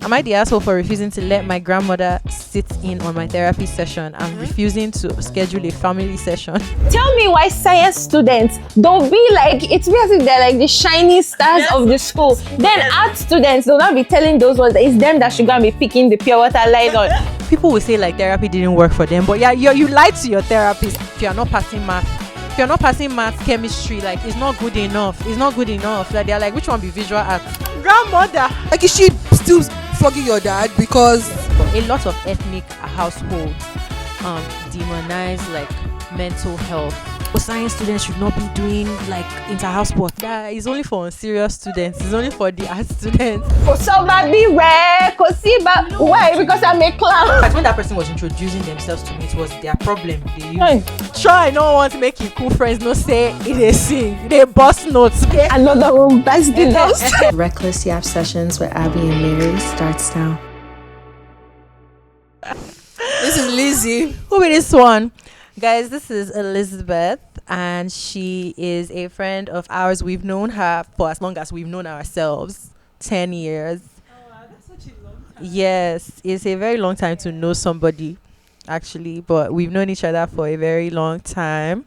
Am I the asshole for refusing to let my grandmother sit in on my therapy session and refusing to schedule a family session? Tell me why science students, they'll be like, it's as if they're like the shining stars of the school. Then art students, they'll not be telling those ones that it's them that should go and be picking the pure water line on. People will say like therapy didn't work for them, but yeah, you lied to your therapist. If you're not passing math, chemistry, like it's not good enough. It's not good enough. Like they're like, which one be visual art? Grandmother. Like, is she still flogging your dad? Because a lot of ethnic households demonize like mental health. But science students should not be doing like inter-house sport. That is only for serious students. It's only for the art students. Why? Because I'm a clown. Like when that person was introducing themselves to me, it was their problem. They used try no want to make you cool friends. No say it is sing. They bust notes. Okay? Another one busts the notes. Reckless Yap Sessions with Abby and Mary starts now. this is Lizzie. Who is this one? Guys, this is Elizabeth, and she is a friend of ours. We've known her for as long as we've known ourselves, 10 years. Oh, wow, that's such a long time. Yes, it's a very long time to know somebody, actually, but we've known each other for a very long time.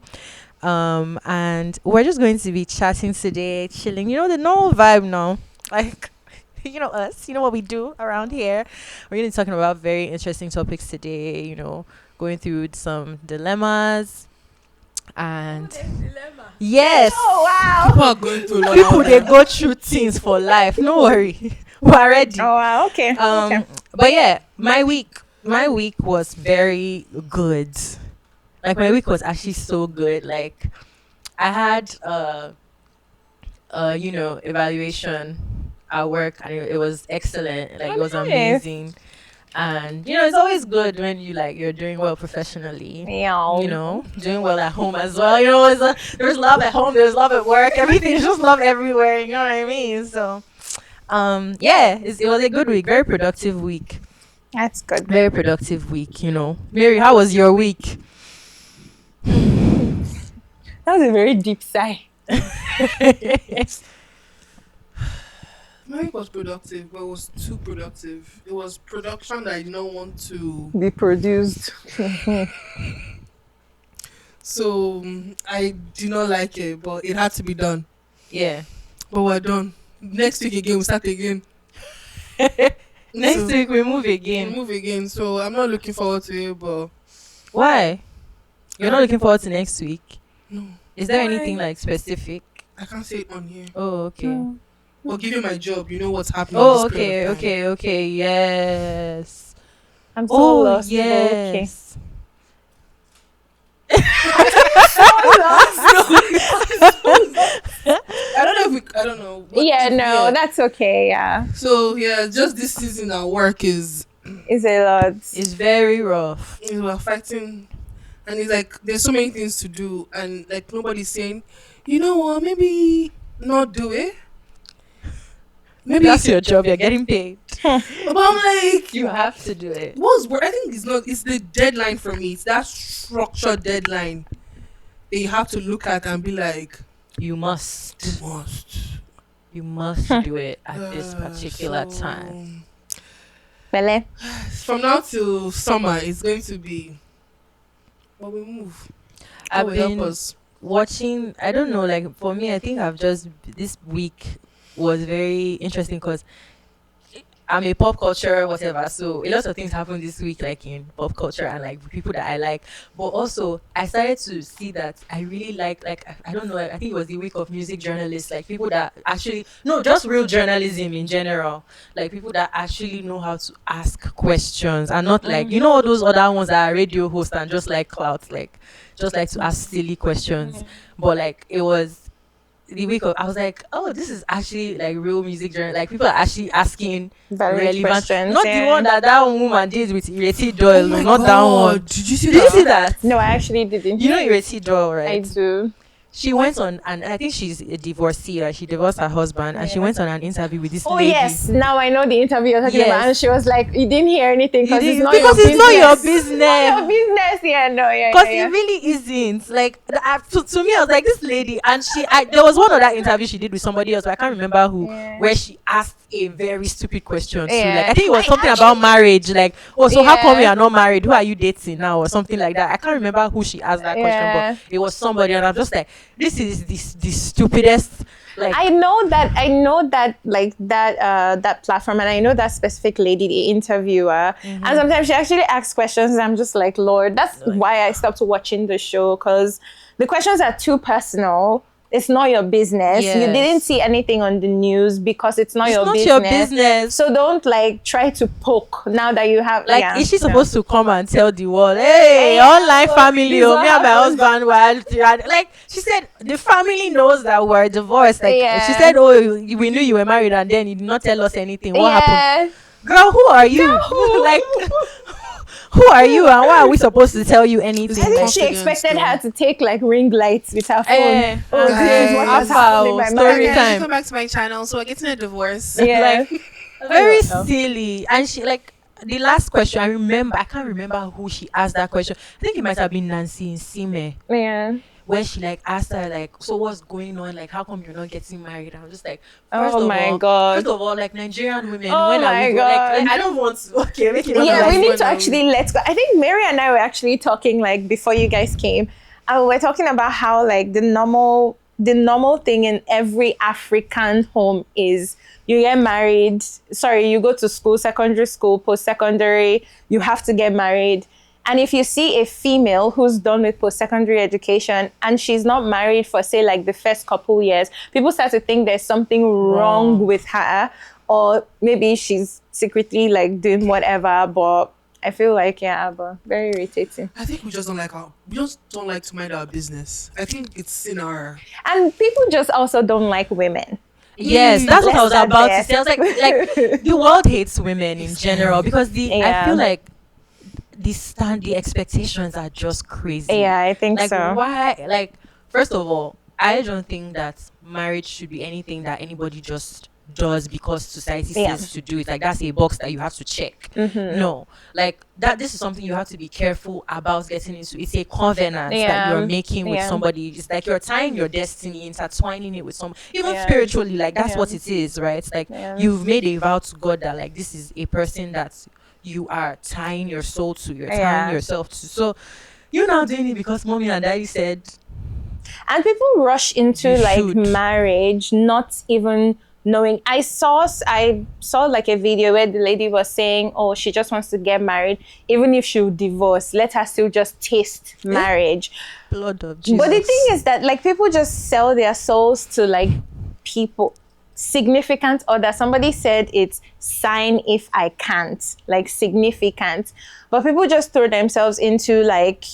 And we're just going to be chatting today, chilling. You know, the normal vibe now. Like, you know us, you know what we do around here. We're going to be talking about very interesting topics today, you know, going through some dilemmas. And Dilemma. yes, Oh, wow. People are going through a lot. people they go through things for life. No worry, we're ready. Oh, wow. Okay. Okay. But yeah, my week was very good. Like my week was actually so good. Like I had you know, evaluation at work, and it was excellent. Like it was nice. amazing. And you know, it's always good when you're doing well professionally. Meow. You know, doing well at home as well. You know, there's love at home, there's love at work, everything's just love everywhere. You know what I mean? So, yeah, it was a good week, very productive week, That's good. very productive week. You know, Mary, how was your week? That was a very deep sigh. My week was productive, but it was too productive. It was production that I did not want to. Be produced. So I did not like it, but it had to be done. Yeah. But we're done. Next week again, we start again. Next So, week we move we again. move again. So I'm not looking forward to it, but Why? You're not looking forward to next week? no, Is there Why? anything like specific? I can't say it on here. Oh, okay. But given my job, you know what's happening. Oh, this period of time. okay. Yes. I'm so Oh, lost. but Okay. yes. I don't know. But Yeah, no, that's okay. Yeah. So yeah, just this season at work is It's a lot. It's very rough. we're fighting, and it's like there's so many things to do, and like nobody's saying, you know what, maybe not do it. Maybe That's your job. You're getting paid. But I'm like, You have to do it. I think it's not. It's the deadline for me. It's that structured deadline that you have to look at and be like, You must. you must. You must do it at this particular So, time. Bele. From now till summer, it's going to be. But we move. I've God will help been us. watching. I don't know. Like for me, I think this week was very interesting because I'm a pop culture whatever, so a lot of things happened this week, like in pop culture and like people that I like. But also, I started to see that I really like I don't know. I think it was the week of music journalists, like people that actually no, just real journalism in general, like people that actually know how to ask questions and not like you know all those other ones that are radio hosts and just like clouds, like just like to ask silly questions. But like it was the week of, I was like, oh, this is actually like real music journal. Like people are actually asking Valid relevant questions. not yeah. the one that woman did with Ireti Doyle, Oh my not that God, one. Did you see Did you that? see that? No, I actually didn't. You know Ireti Doyle, I right? do. she went on, and I think she's a divorcee. She divorced her husband, and she went on an interview with this Oh lady. yes, now I know the interview you're talking about, Yes. and she was like, "You didn't hear anything because it's not because your it's business. not your It's not your business. business." Yeah, no, yeah, Because yeah. it really isn't. Like to me, I was like, this lady, and there was one other interview she did with somebody else, but I can't remember who, Yeah. where she asked a very stupid question too. Yeah. Like I think it was I something actually- about marriage. Like, oh, so how come Yeah. you are not married? Who are you dating now, or something like that? I can't remember who she asked that question, Yeah. but it was somebody, and I'm just like, this is the stupidest. Like, I know that like that platform, and I know that specific lady, the interviewer, and sometimes she actually asks questions, and I'm just like, Lord, that's why I stopped watching the show, because the questions are too personal. It's not your business. You Yes. didn't see anything on the news because it's not, it's your, not business. your business. So don't like try to poke now that you have Like, yeah, is she no. supposed to come and tell the world, hey, Yeah, online so family, this oh, what me and my happened. husband were like, she said the family knows that we're divorced. Like, Yeah. she said, oh, we knew you were married, and then you did not tell us anything. What happened? Yeah. Girl, who are you? like, who are you, and why are we supposed to tell you anything? I think Like, she Confidence, expected though. her to take like ring lights with her phone. Oh, and this is what Guys. has happened in my Story marriage. Guys, time. come back to my channel. So we're getting a divorce. Yeah. Like, very silly. And she, like, the last question, I can't remember who she asked that question. I think it might have been Nancy Nsime, Yeah. where she like asked her, like, so what's going on, like, how come you're not getting married? I'm just like, Oh my God. first of all, like, Nigerian women, Oh when are my we God. like, I don't want to, okay, make it not Yeah, like we need when to are we- actually let's go. I think Mary and I were actually talking like before you guys came, and we were talking about how like the normal thing in every African home is you get married. Sorry, you go to school, secondary school, post-secondary, you have to get married. And if you see a female who's done with post-secondary education and she's not married for, say, like the first couple years, people start to think there's something wrong with her, or maybe she's secretly like doing whatever. But I feel like, yeah, but very irritating. I think we just don't like to mind our business. I think it's in our And people just also don't like women. Yes, that's what I was Let's about start to say. I was like the world hates women in general, because I Yeah. feel like the expectations are just crazy. Yeah, I think Like, so. why? Like, first of all, I don't think that marriage should be anything that anybody just does because society Yeah. says to do it. Like, that's a box that you have to check. No, like that. This is something you have to be careful about getting into. It's a covenant that Yeah. you're making with Yeah. somebody. It's like you're tying your destiny, intertwining it with some. Even Yeah. spiritually, like that's Yeah. what it is, right? It's like Yeah. you've made a vow to God that, like, this is a person that you are tying your soul to. You're Yeah. tying yourself to. So you're not doing it because mommy and daddy said. And people rush into You like should. marriage not even knowing. I saw like a video where the lady was saying, oh, she just wants to get married, even if she'll divorce, let her still just taste marriage. Blood of Jesus. But the thing is that like people just sell their souls to like people, significant other. Somebody said it's sign if I can't, like significant. But people just throw themselves into like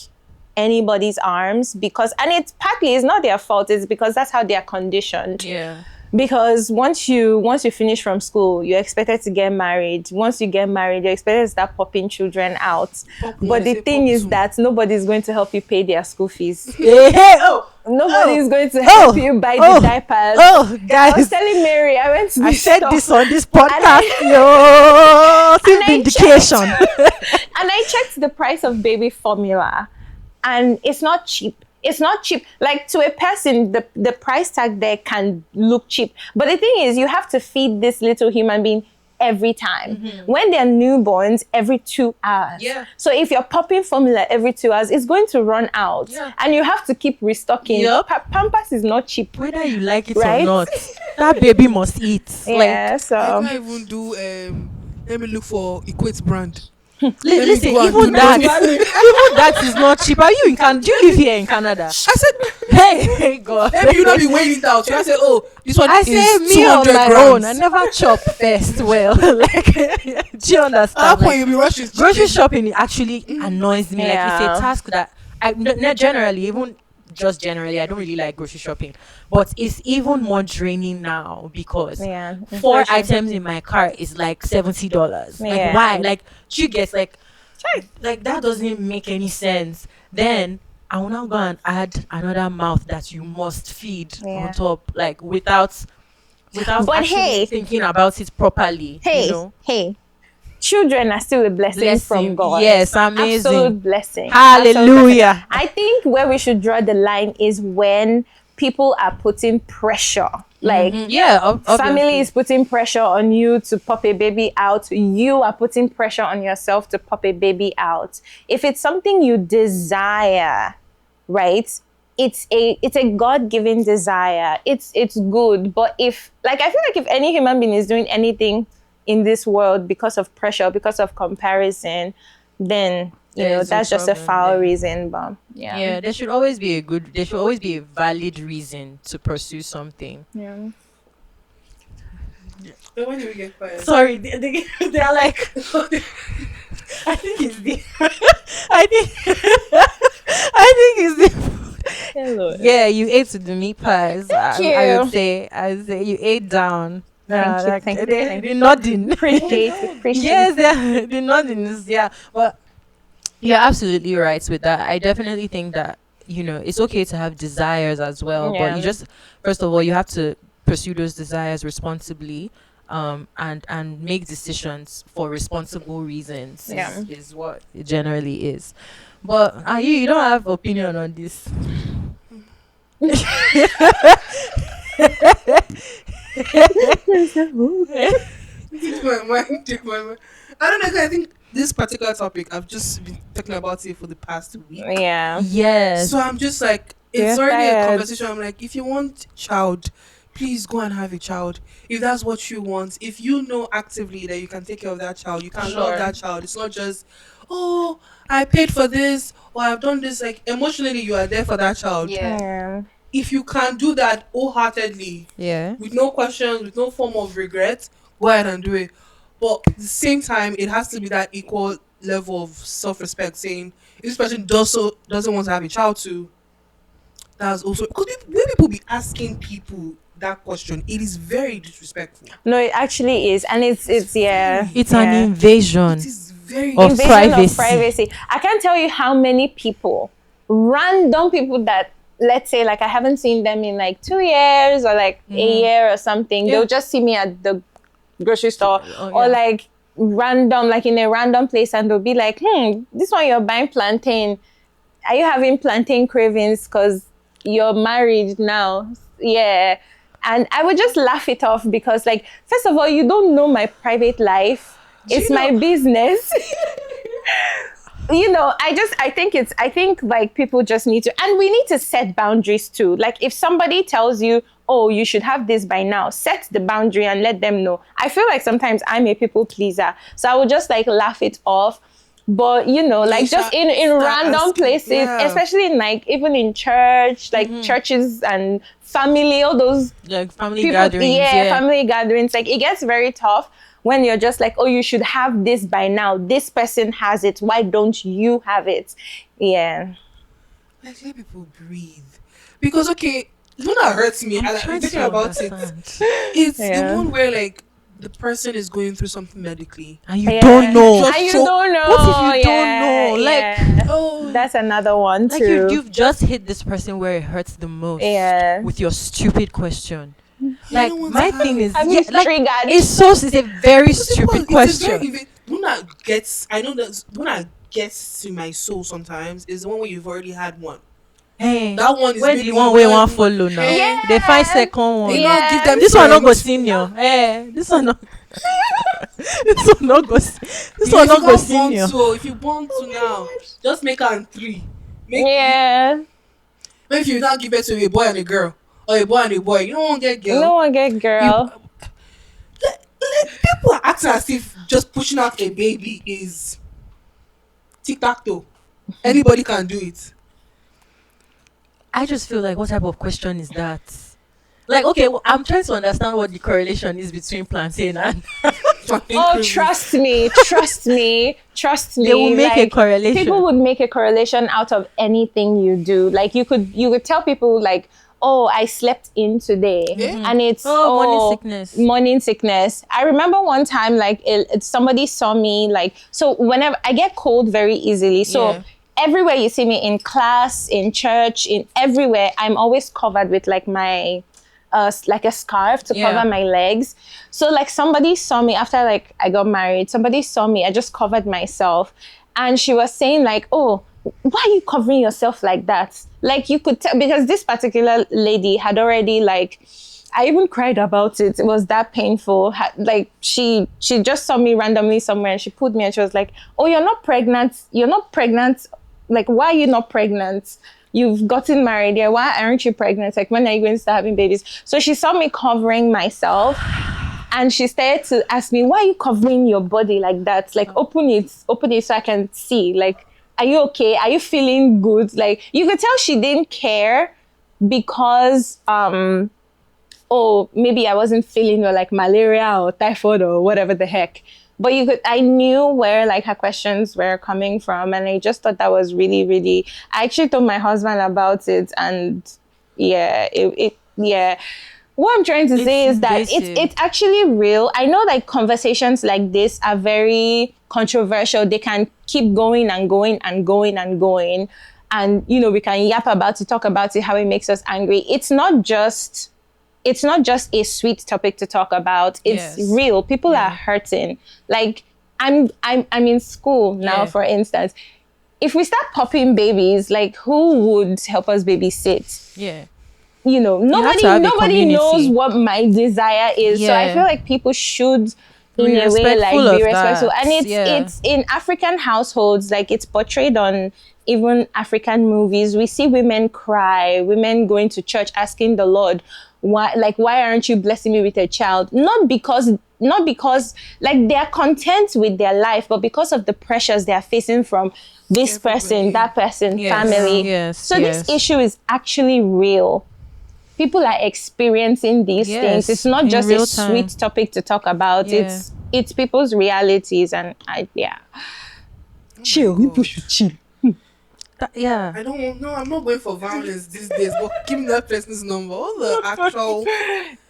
anybody's arms because, and it's partly, it's not their fault, it's because that's how they're conditioned. Yeah. Because once you finish from school, you're expected to get married. Once you get married, you're expected to start popping children out. But the thing is that nobody's going to help you pay their school fees. Nobody is going to help you buy the diapers. Oh, I was guys, telling Mary, I went to I the said store, this on this podcast. I- Yo, And I vindication. and I checked the price of baby formula, and it's not cheap. It's not cheap. Like, to a person, the price tag there can look cheap. But the thing is, you have to feed this little human being every time. When they're newborns, every 2 hours. Yeah. So if you're popping formula every 2 hours, it's going to run out. Yeah. And you have to keep restocking. Yup. Pampers is not cheap. Whether you like it Right? or not, that baby must eat. Yeah, I so can't even do let me look for Equate brand. Listen, go and even do that, that. even that is not cheap. Are you in Canada? Do you live here in Canada? I said Hey, God. maybe you not be weighing it out. You say, oh, this one I is say me on 200 my grams. own. I never chop first. Well, like, do you At that understand? point, Like, you'll be rushing. grocery shopping actually annoys me. Like, Yeah. it's a task that not generally, even just generally, I don't really like grocery shopping. But it's even more draining now because yeah. 4 Inflation. items in my car is like $70. Like, Yeah. why? Like, you get like that doesn't make any sense. Then I will now go and add another mouth that you must feed Yeah. on top, like without But actually hey, thinking about it properly, hey, children are still a blessing from Blessing. God. Yes, amazing. Absolute blessing. Absolute blessing. Hallelujah. I think where we should draw the line is when people are putting pressure. Like Yeah, family obviously. is putting pressure on you to pop a baby out. You are putting pressure on yourself to pop a baby out. If it's something you desire, right? It's a God-given desire. It's good. But if, like, I feel like if any human being is doing anything in this world because of pressure, because of comparison, then There's a that's just a problem foul there. reason. But Yeah, there should always be a valid reason to pursue something. yeah. So when do we get quiet? Sorry, they're like, I think it's the, I think, I think it's the. Hello. Yeah, you ate the meat pies. I would you. say, you ate down. Thank you, Like, thank you, they, thank are nodding. Appreciate it. Appreciate Yes, it. they're nodding. Yeah, but you're absolutely right with that. I definitely think that, it's okay to have desires as well, but you Yeah. just, first of all, you have to pursue those desires responsibly, and make decisions for responsible reasons. Yeah. Is what it generally is. But you don't have opinion on this. Take my mind, take my mind. I don't know. 'Cause I think this particular topic, I've just been talking about it for the past week. Yeah. Yes. So I'm just like, You're it's already a tired. conversation. I'm like, if you want child, please go and have a child. If that's what you want, if you know actively that you can take care of that child, you can love Sure. that child. It's not just, oh, I paid for this or I've done this. Like emotionally, you are there for that child. Yeah. If you can do that wholeheartedly, Yeah. with no questions, with no form of regret, go ahead and do it. But at the same time, it has to be that equal level of self-respect. Saying if this person doesn't want to have a child too, that's also because when people be asking people that question, it is very disrespectful. No, it actually is, and it's yeah. It's yeah. an invasion It is very of Invasion privacy. of privacy. I can't tell you how many people, random people that, let's say, like I haven't seen them in like 2 years or like a year or something. Yeah. They'll just see me at the grocery store Oh, or yeah. like random, like in a random place, and they'll be like, this one you're buying plantain. Are you having plantain cravings because you're married now? Yeah. And I would just laugh it off because, like, first of all, you don't know my private life. It's my business. I think like people just need to, and we need to set boundaries too. Like if somebody tells you, oh, you should have this by now, set the boundary and let them know. I feel like sometimes I'm a people pleaser. So I would just like laugh it off. But like just in random asking, places, yeah. especially in like even in church, like churches and family, all those Like family people, gatherings. Yeah. family gatherings, like it gets very tough when you're just like, oh, you should have this by now, this person has it, why don't you have it? Yeah. like let people breathe. Because okay, the one that hurts me, and I'm trying thinking to about understand. it's Yeah. the one where like the person is going through something medically. And you Yeah. don't know. Just And you so- don't know. What if you don't Yeah, know? Like, yeah. Oh, That's another one like too. you've just hit this person where it hurts the most. Yeah. With your stupid question. you Like don't want my to thing have- is, Have you like, triggered? it's a very stupid It's a question. very, the one that gets, I know that the one that gets to my soul sometimes is the one where you've already had one. Hey, That one is where maybe the one way one- one follow now? Yeah. They find second one. You know, give them This one not go friends. senior. This one not. This one not go. This If one you not go want senior. to, if you want to now, just make her 3. Yeah. Maybe if you now give it to a boy and a girl, or a boy and a boy, you don't want to get girl. No one get girl. People are acting as if just pushing out a baby is tic-tac-toe. Anybody can do it. I just feel like, what type of question is that? Like, okay, I'm trying to understand what the correlation is between plantain and Oh, trust me, trust me, trust me. they will make a like, correlation. People would make a correlation out of anything you do. Like you could tell people like, oh, I slept in today, and it's morning sickness. I remember one time like somebody saw me like, so whenever I get cold very easily, so. Yeah. everywhere you see me, in class, in church, in everywhere, I'm always covered with like my like a scarf to Yeah. cover my legs. So like somebody saw me after like I got married, somebody saw me, I just covered myself, and she was saying like, oh, why are you covering yourself like that? Like you could tell, because this particular lady had already like, I even cried about it. It was that painful. Like she just saw me randomly somewhere and she put me and she was like, oh, you're not pregnant. You're not pregnant. Like, why are you not pregnant? You've gotten married. Yeah, why aren't you pregnant? Like, when are you going to start having babies? So she saw me covering myself and she started to ask me, why are you covering your body like that? Like, open it so I can see. Like, are you okay? Are you feeling good? Like, you could tell she didn't care because, oh, maybe I wasn't feeling well, like malaria or typhoid or whatever the heck. But I knew where like her questions were coming from, and I just thought that was really, really. I actually told my husband about it, and yeah, yeah. What I'm trying to say is that invasive. it's actually real. I know like conversations like this are very controversial. They can keep going and going and going and going, and you know we can yap about it, talk about it, how it makes us angry. It's not just a sweet topic to talk about. It's Yes. real. People Yeah. are hurting. Like I'm in school now, Yeah. for instance. If we start popping babies, like who would help us babysit? Yeah. You know, have to have a nobody knows community. what my desire is. So I Yeah. feel like people should Be in a way like respectful be of respectful. that. And Yeah. it's in African households, like it's portrayed on even African movies. We see women cry, women going to church asking the Lord, why aren't you blessing me with a child? Not because like they are content with their life, but because of the pressures they are facing from this person, Everybody. that person, Yes. family. Yes. So Yes. this issue is actually real. People are experiencing these things. Yes, It's not in just a real time. sweet topic to talk about. Yeah. It's people's realities, and chill. God. People should chill. Yeah. I don't want. No, I'm not going for violence these days. But give me that person's number. All the actual.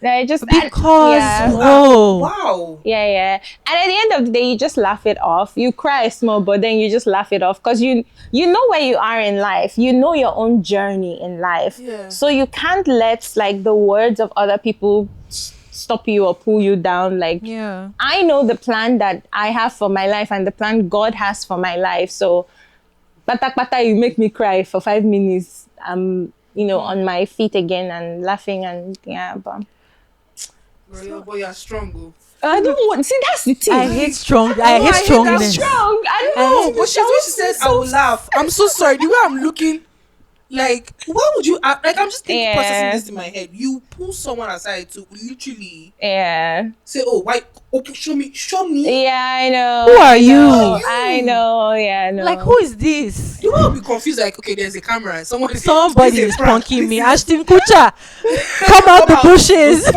I just Because yeah. whoa. Wow. Yeah. And at the end of the day, you just laugh it off. You cry small, but then you just laugh it off because you know where you are in life. You know your own journey in life. Yeah. So you can't let like the words of other people stop you or pull you down. Like Yeah. I know the plan that I have for my life and the plan God has for my life. So pata, you make me cry for 5 minutes. I'm on my feet again and laughing and yeah, but Girl, boy, you're strong, oh. I don't want. See, that's the thing. I hate strong. I No, hate I hate that strongness. strong. I No, know. but when she said I will laugh, I'm so sorry. The way I'm looking, like, why would you act? Like, I'm just thinking, processing Yeah. this in my head. You pull someone aside to literally Yeah. say, "Oh, why? Okay, show me." Yeah, I know. Who are I you? know, I know. Yeah, I know. Like, who is this? You will be confused. Like, okay, there's a camera. And Somebody this is a prank. punking me. This is- Ashton Kutcher, come out the bushes.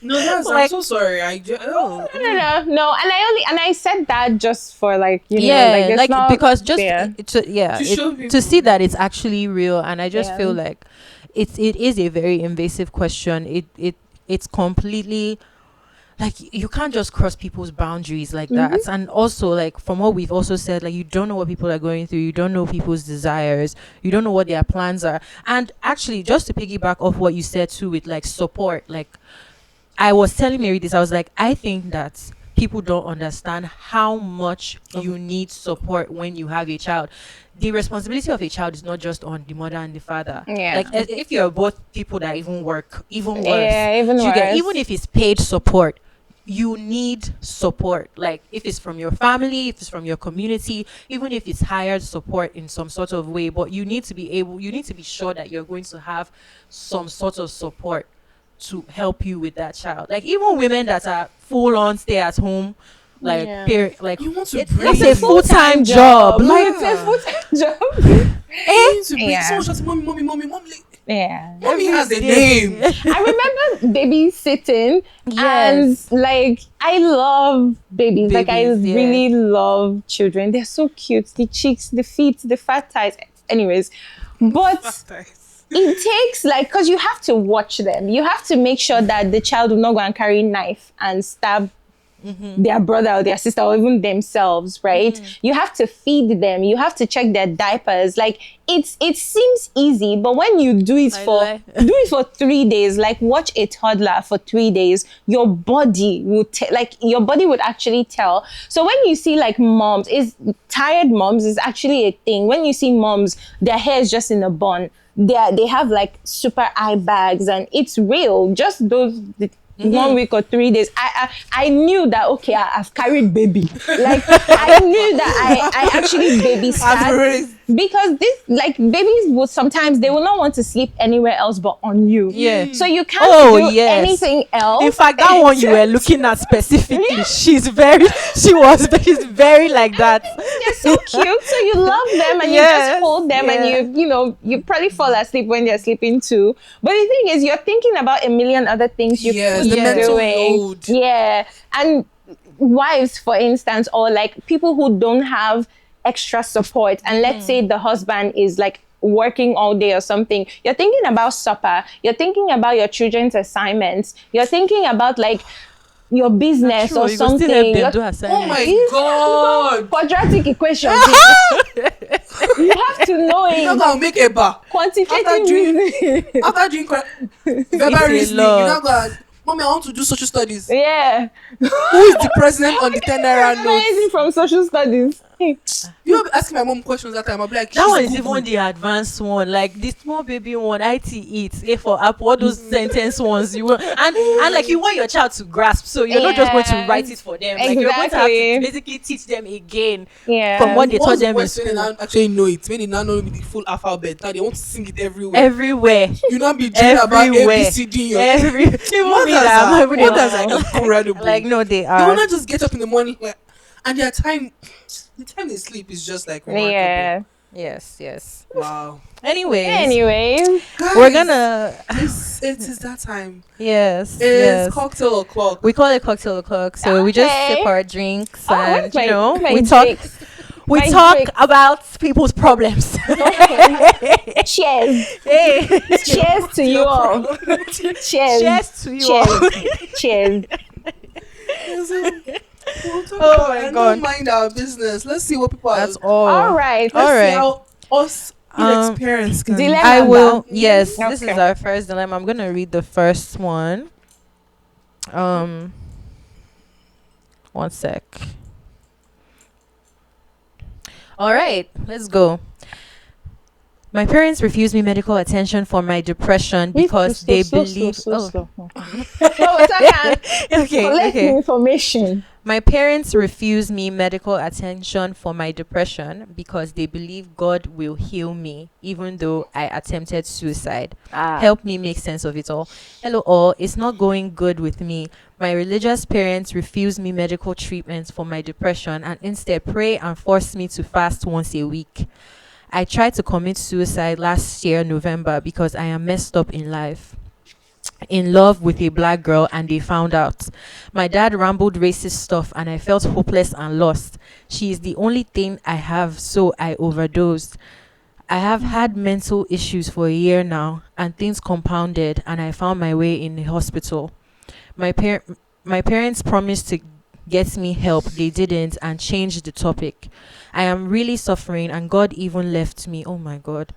No, I'm Like- so sorry. No. And I said that just for like Yeah, it's like not because just fair. To show to people. see that it's actually real, and I just Yeah. feel like it is a very invasive question. It's completely like you can't just cross people's boundaries like that. And also, like from what we've also said, like you don't know what people are going through, you don't know people's desires, you don't know what their plans are. And actually, just to piggyback off what you said too with like support, like I was telling Mary this, I was like, I think that people don't understand how much you need support when you have a child. The responsibility of a child is not just on the mother and the father. Yeah. Like if you're both people that even work, even worse. Yeah, even You get, worse. even if it's paid support, you need support. Like if it's from your family, if it's from your community, even if it's hired support in some sort of way, but you need to be sure that you're going to have some sort of support to help you with that child. Like even women that are full on stay at home, like Yeah. like You want to it's breathe. a full-time job. Like It's a full-time job. You need to breathe. Yeah. Someone shouts, mommy. Yeah. Mommy has a name. I remember babysitting, Yes. and like I love babies. Like I Babies, yeah. really love children. They're so cute. The cheeks, the feet, the fat thighs. Anyways, but it takes like because you have to watch them. You have to make sure that the child will not go and carry knife and stab their brother or their sister or even themselves, right? You have to feed them, you have to check their diapers. Like it seems easy, but when you do it I for lie. do it for 3 days, like watch a toddler for 3 days, your body would like your body would actually tell. So when you see like moms, is tired moms is actually a thing. When you see moms, their hair is just in a bun. They have like super eye bags, and it's real. Just those 1 week or 3 days, I knew that okay, I've carried baby. Like I knew that I actually I've babysat, raised. because this like babies will sometimes they will not want to sleep anywhere else but on you. Yeah. So you can't Oh, do yes. anything else. In fact, that one you were looking at specifically, she's very like that. They're so cute, so you love them and you Yes, just hold them, yeah. and you probably fall asleep when they're sleeping too. But the thing is, you're thinking about a million other things you Yes, could the be mental doing. load. Yeah, and wives, for instance, or like people who don't have extra support, and let's say the husband is like working all day or something, you're thinking about supper, you're thinking about your children's assignments, you're thinking about like your business True, or you go still help something. them You're- do Oh assignment. my god! quadratic equations. You have to know You're not it. gonna make a bar. Quantitative After doing- reasoning. After doing verbal It's a reasoning, you're not lot. gonna. Mommy, I want to do social studies. Yeah. Who is the president on the 10 naira Amazing notes? from social studies. You will be asking my mom questions that time. I'll be like, That she's one is Google. even the advanced one, like the small baby one, IT eats, A for apple, all those sentence ones you want, and like you want your child to grasp, so you're not just going to Yeah. write it for them, like you're going to have Exactly. to basically teach them again Yeah. from what they taught What's them in worse when they school. now actually know it? When they now know the full alphabet, now they want to sing it everywhere. Everywhere, You not be dreaming about A, B, everywhere, C, D in your every even me that I'm not even mothers are able- incredible. like no, they They are. will not just get up in the morning like, and their time, the time they sleep is just like remarkable. Yeah. Yes. Wow. Anyways, Anyways, Guys, we're gonna it is that time. yes, It's cocktail o'clock. We call it cocktail o'clock, so we just Okay. sip our drinks oh, and where's my, you know where's my we talk. drinks? We My talk drink. about people's problems. Cheers. Hey, Cheers to you all. Cheers. cheers to you all. Cheers. We'll talk Oh about my and God. don't mind our business. Let's see what people are. That's all. All right. Let's all see right. how us inexperienced can. Dilemma. I will. Remember? Yes, this is Okay. our first dilemma. I'm gonna read the first one. One sec. All right, let's go. My parents refused me medical attention for my depression because they believe. Oh, No, it's okay. okay, Collect the okay. information. My parents refused me medical attention for my depression because they believe God will heal me, even though I attempted suicide. Help me make sense of it all. Hello, all. It's not going good with me. My religious parents refused me medical treatments for my depression and instead pray and force me to fast once a week. I tried to commit suicide last year, November, because I am messed up in life. In love with a black girl, and they found out. My dad rambled racist stuff and I felt hopeless and lost. She is the only thing I have, so I overdosed. I have had mental issues for a year now and things compounded and I found my way in the hospital. My my parents promised to get me help. They didn't and changed the topic. I am really suffering and God even left me. Oh my God.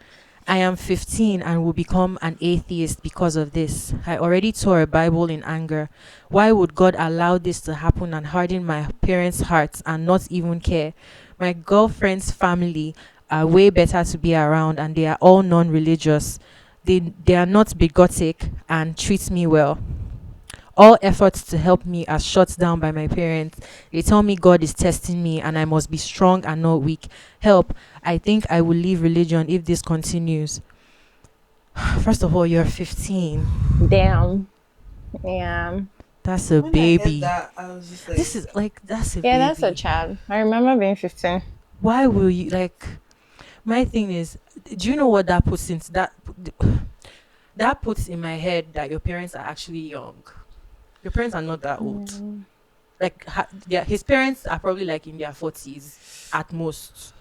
I am 15 and will become an atheist because of this. I already tore a Bible in anger. Why would God allow this to happen and harden my parents' hearts and not even care? My girlfriend's family are way better to be around and they are all non-religious. They are not bigotic and treat me well. All efforts to help me are shut down by my parents. They tell me God is testing me and I must be strong and not weak. Help. I think I will leave religion if this continues. First of all, you're 15. Damn. Yeah. That's a When I baby. heard that, I was just like, This is like, that's a Yeah, baby. that's a child. I remember being 15. Why will you, like, my thing is, do you know what that puts into that puts in my head that your parents are actually young. Your parents are not that old. Like his parents are probably like in their 40s at most.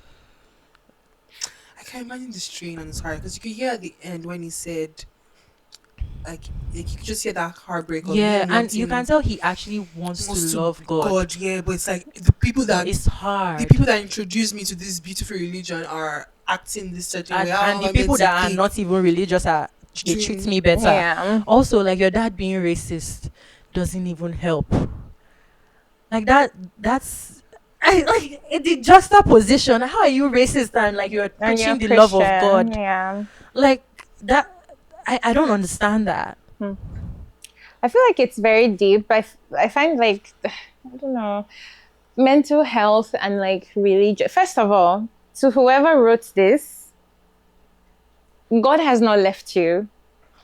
I can imagine the strain on his heart because you could hear at the end when he said, like you just hear that heartbreak of Yeah, him and you can wanting tell he actually wants to wants to love God, God, yeah, but it's like but it's the hard. people that introduced me to this beautiful religion are acting this certain way. How And am the I meant people to that are take not even religious are, they treat doing me better. Yeah. Also, like your dad being racist doesn't even help. Like that, that's like the juxtaposition. How are you racist and like you're And you're preaching the love of Christian. God? Yeah. Like that, I don't understand that. Hmm. I feel like it's very deep. I find like, I don't know, mental health and like religion. First of all, to whoever wrote this, God has not left you.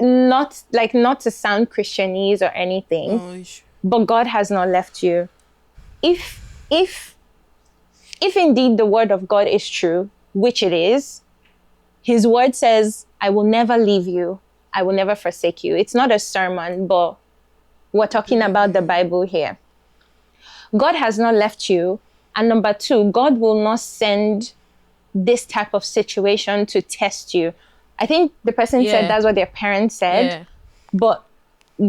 Not to sound Christianese or anything, no but God has not left you. If if if indeed the word of God is true, which it is, his word says, I will never leave you. I will never forsake you. It's not a sermon, but we're talking about the Bible here. God has not left you. And number two, God will not send this type of situation to test you. I think the person said Yeah, that's what their parents said, yeah, but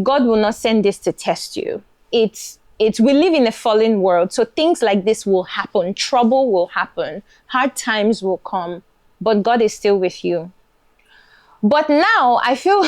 God will not send this to test you. It's we live in a fallen world, so things like this will happen. Trouble will happen. Hard times will come, but God is still with you. But now I feel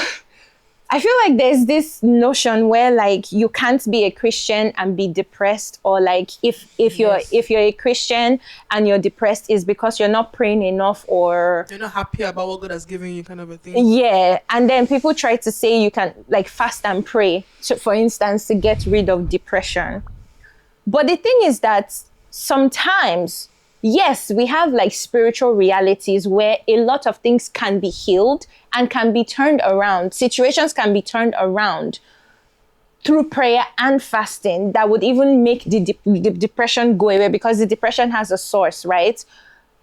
like there's this notion where like you can't be a Christian and be depressed, or like if you're yes. if you're a Christian and you're depressed is because you're not praying enough, or you're not happy about what God has given you, kind of a thing. yeah. And then people try to say you can like fast and pray, for instance, to get rid of depression. But the thing is that sometimes, yes, we have like spiritual realities where a lot of things can be healed and can be turned around. Situations can be turned around through prayer and fasting that would even make the depression go away, because the depression has a source, right?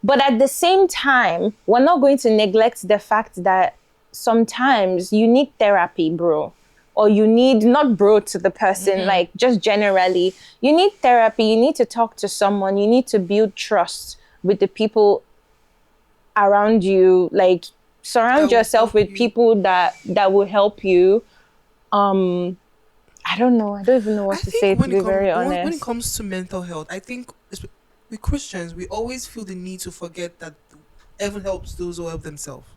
But at the same time, we're not going to neglect the fact that sometimes you need therapy, bro. Or you need, not bro to the person, like just generally, you need therapy. You need to talk to someone. You need to build trust with the people around you. Like That surround will yourself help with you. people that will help you. I don't know. I don't even know I what to think say, to when be very it honest. comes to mental health, I think with Christians, we always feel the need to forget that heaven helps those who help themselves.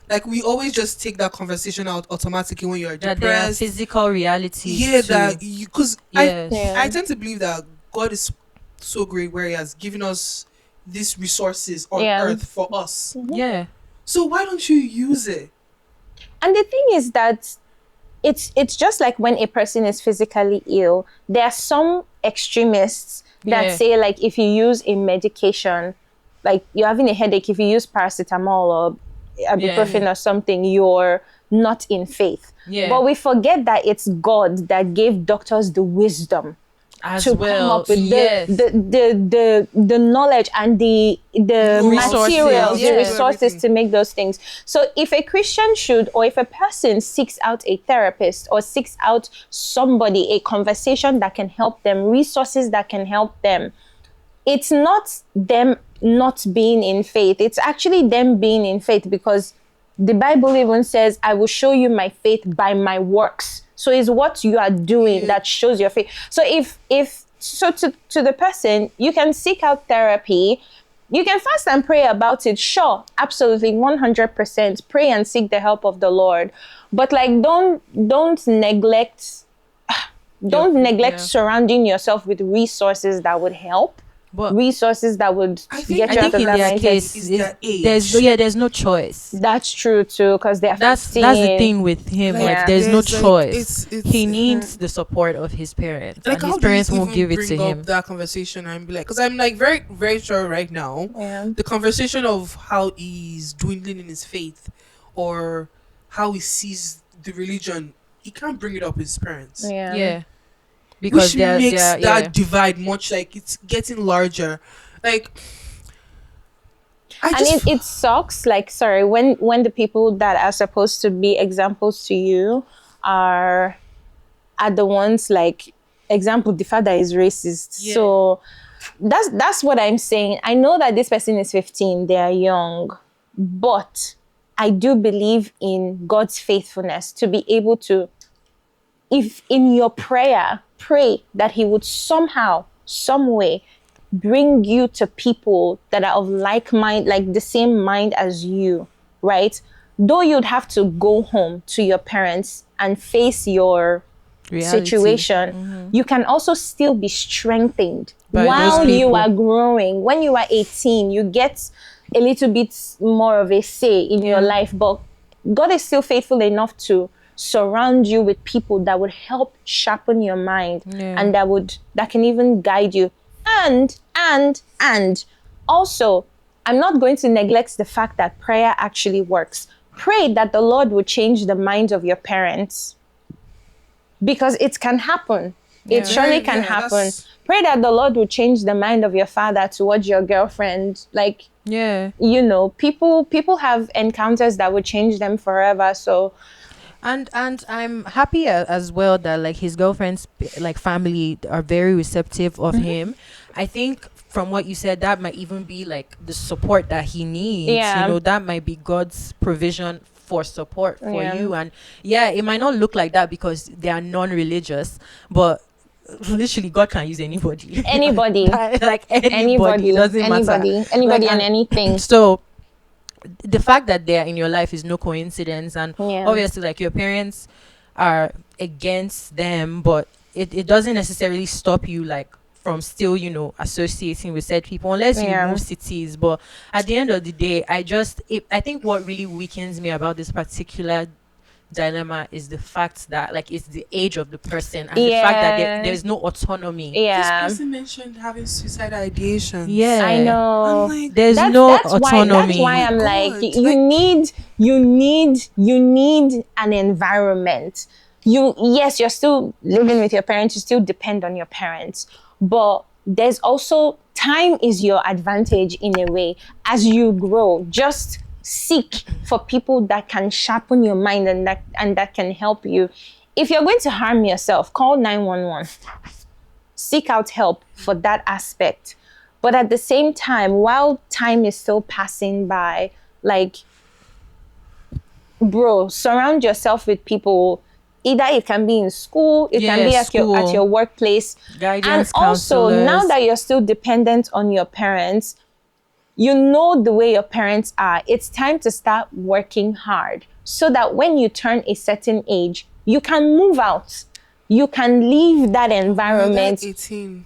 Like we always just take that conversation out automatically when you're That there are depressed. physical realities Yeah, too. that you because I Yes. Yeah. tend to believe that God is so great where He has given us these resources on Yeah. earth for us. Yeah. So why don't you use it? And the thing is that it's just like when a person is physically ill, there are some extremists that Yeah. say like if you use a medication, like you're having a headache, if you use paracetamol or Yeah. ibuprofen or something, you're not in faith. Yeah. But we forget that it's God that gave doctors the wisdom As to come well. up with Yes. the knowledge and the Know how to know how materials, Resources. the to do Yes. resources everything. to make those things. So if a Christian should, or if a person seeks out a therapist or seeks out somebody, a conversation that can help them, resources that can help them, it's not them not being in faith. It's actually them being in faith, because the Bible even says, I will show you my faith by my works. So it's what you are doing Yeah. that shows your faith. So if so to the person, you can seek out therapy. You can fast and pray about it. Sure, absolutely, 100%. Pray and seek the help of the Lord. But like don't neglect Your, yeah. surrounding yourself with resources that would help, But resources that would I think get I you out think one of in that their mindset. case, is their there's no, age. yeah, there's no choice. That's true too, because they're That's the 15. thing with him. Like Like Yeah. there's no there's like choice. it's He needs the support of his parents, like and his how do you parents won't even give it to bring up him. that conversation and be like, because I'm like very very sure right now Yeah. the conversation of how he's dwindling in his faith or how he sees the religion, he can't bring it up with his parents, Yeah. Yeah, because which they're makes yeah. that divide much like it's getting larger. Like I And just it sucks, like, sorry, when the people that are supposed to be examples to you are the ones, like, example, the father is racist. Yeah. So that's what I'm saying. I know that this person is 15, they are young, but I do believe in God's faithfulness to be able to, if in your prayer, pray that He would somehow, some way, bring you to people that are of like mind, like the same mind as you, right? Though you'd have to go home to your parents and face your Reality. situation, you can also still be strengthened By those while you people. are growing. When you are 18, you get a little bit more of a say in your Yeah. life, but God is still faithful enough to surround you with people that would help sharpen your mind Yeah. and that can even guide you. And also, I'm not going to neglect the fact that prayer actually works. Pray that the Lord will change the minds of your parents, because it can happen. It Yeah. surely Very, can yeah, happen. that's Pray that the Lord will change the mind of your father towards your girlfriend. Like, Yeah. people have encounters that will change them forever. So And I'm happy as well that like his girlfriend's like family are very receptive of him. I think from what you said, that might even be like the support that he needs. You yeah, know, that might be God's provision for support for yeah, you. And yeah, it might not look like that because they are non-religious, but literally God can use anybody. anybody, Like anybody, it anybody, doesn't matter. anybody, Like, anybody, and and anything. so the fact that they're in your life is no coincidence. And Yeah, obviously like your parents are against them, but it doesn't necessarily stop you like from still, you know, associating with said people unless you yeah, move cities. But at the end of the day, I think what really weakens me about this particular dilemma is the fact that like it's the age of the person and the fact that yeah, there's no autonomy. this yeah. person mentioned having suicidal ideations. I Yeah, I'm know. like, there's That's no that's why that's oh why autonomy. my I'm like, god, like you need an environment. Yes, you're still living with your parents, you still depend on your parents, but there's also time is your advantage in a way. As you grow, just seek for people that can sharpen your mind and that can help you. If you're going to harm yourself, call 911, seek out help for that aspect. But at the same time, while time is still passing by, like, bro, surround yourself with people. Either it can be in school, it can Yeah, be at your school, workplace. And guidance also, now counselors. that you're still dependent on your parents, you know the way your parents are. It's time to start working hard so that when you turn a certain age, you can move out. You can leave that you're that environment. 18.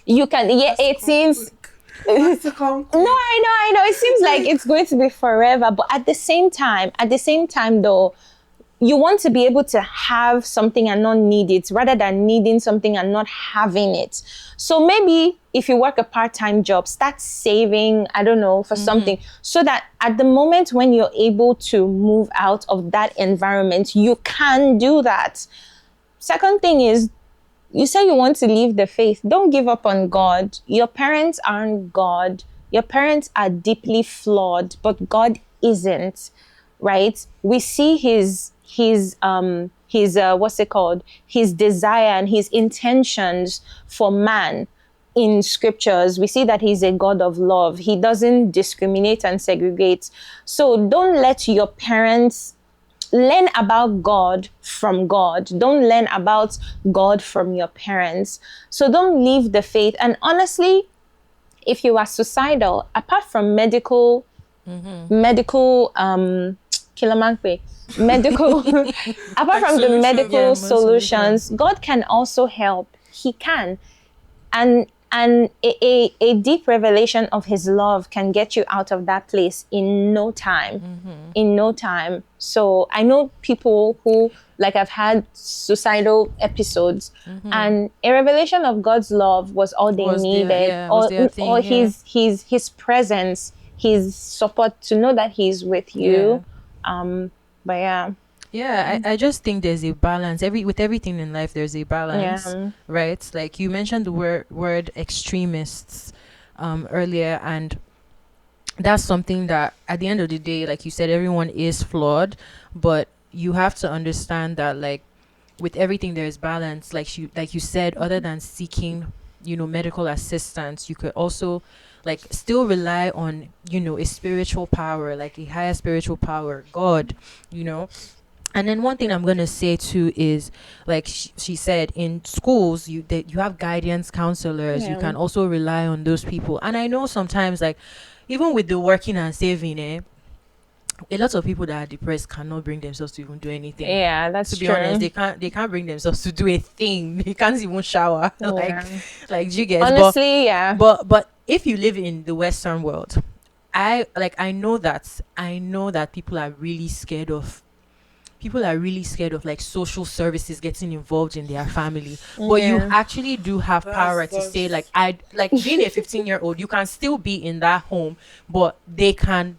You can, yeah, Has to it come seems. quick. No, Has to come quick. I know. It seems like Like, it's going to be forever. But at the same time, though, you want to be able to have something and not need it rather than needing something and not having it. So maybe if you work a part-time job, start saving, I don't know, for something so that at the moment when you're able to move out of that environment, you can do that. Second thing is, you say you want to leave the faith. Don't give up on God. Your parents aren't God. Your parents are deeply flawed, but God isn't, right? We see his what's it called? His desire and his intentions for man in scriptures. We see that he's a God of love. He doesn't discriminate and segregate. So don't let your parents learn about God from God. Don't learn about God from your parents. So don't leave the faith. And honestly, if you are suicidal, apart from medical kilomanpe, medical apart like from the solutions. Yeah, medical most solutions. solutions, God can also help. He can. And a deep revelation of his love can get you out of that place in no time. In no time. So I know people who, like, I've had suicidal episodes, and a revelation of God's love was all they Was their needed, yeah, was their or thing, yeah. his presence, his support, to know that he's with Yeah. you. But yeah. Yeah, I just think there's a balance. With everything in life there's a balance, Yeah. right? Like you mentioned the word extremists earlier, and that's something that at the end of the day, like you said, everyone is flawed, but you have to understand that like with everything there's balance. Like you said, other than seeking medical assistance, you could also like still rely on, a spiritual power, like a higher spiritual power, God, you know. And then one thing I'm gonna say too is, like she said, in schools you have guidance counselors. You Yeah. can also rely on those people. And I know sometimes, like, even with the working and saving, a lot of people that are depressed cannot bring themselves to even do anything. Yeah, that's To be honest, true. they can't bring themselves to do a thing. They can't even shower. like Yeah. like you guys. Honestly, yeah. But if you live in the Western world, I know that people are really scared of like social services getting involved in their family. But you Yeah. actually do have That's power to say, like, that's I like being a 15-year-old, you can still be in that home, but they can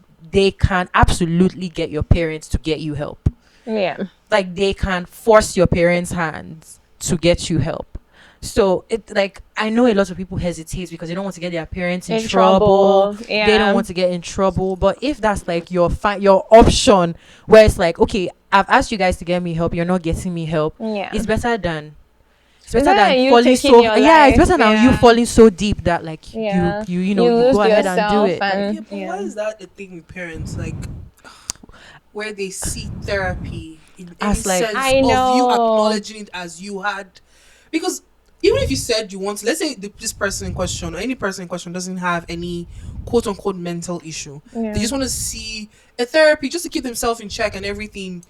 absolutely get your parents to get you help. Yeah. Like, they can force your parents' hands to get you help. So it, like, I know a lot of people hesitate because they don't want to get their parents in In trouble. trouble. They don't Yeah. want to get in trouble. But if that's like your option, where it's like, okay, I've asked you guys to get me help, you're not getting me help, Yeah. it's better than it's Is better that than you falling taking so, your yeah, it's life? better than you Yeah. falling so deep that, like, you Yeah. you you know You you go lose ahead and do yourself it. Like, and yeah, but why is that a thing with parents? Like, where they see therapy in any as like, sense I of you know. acknowledging it as you had, because even if you said you want to, let's say this person in question or any person in question doesn't have any quote unquote mental issue, they Yeah. just want to see a therapy just to keep themselves in check and everything.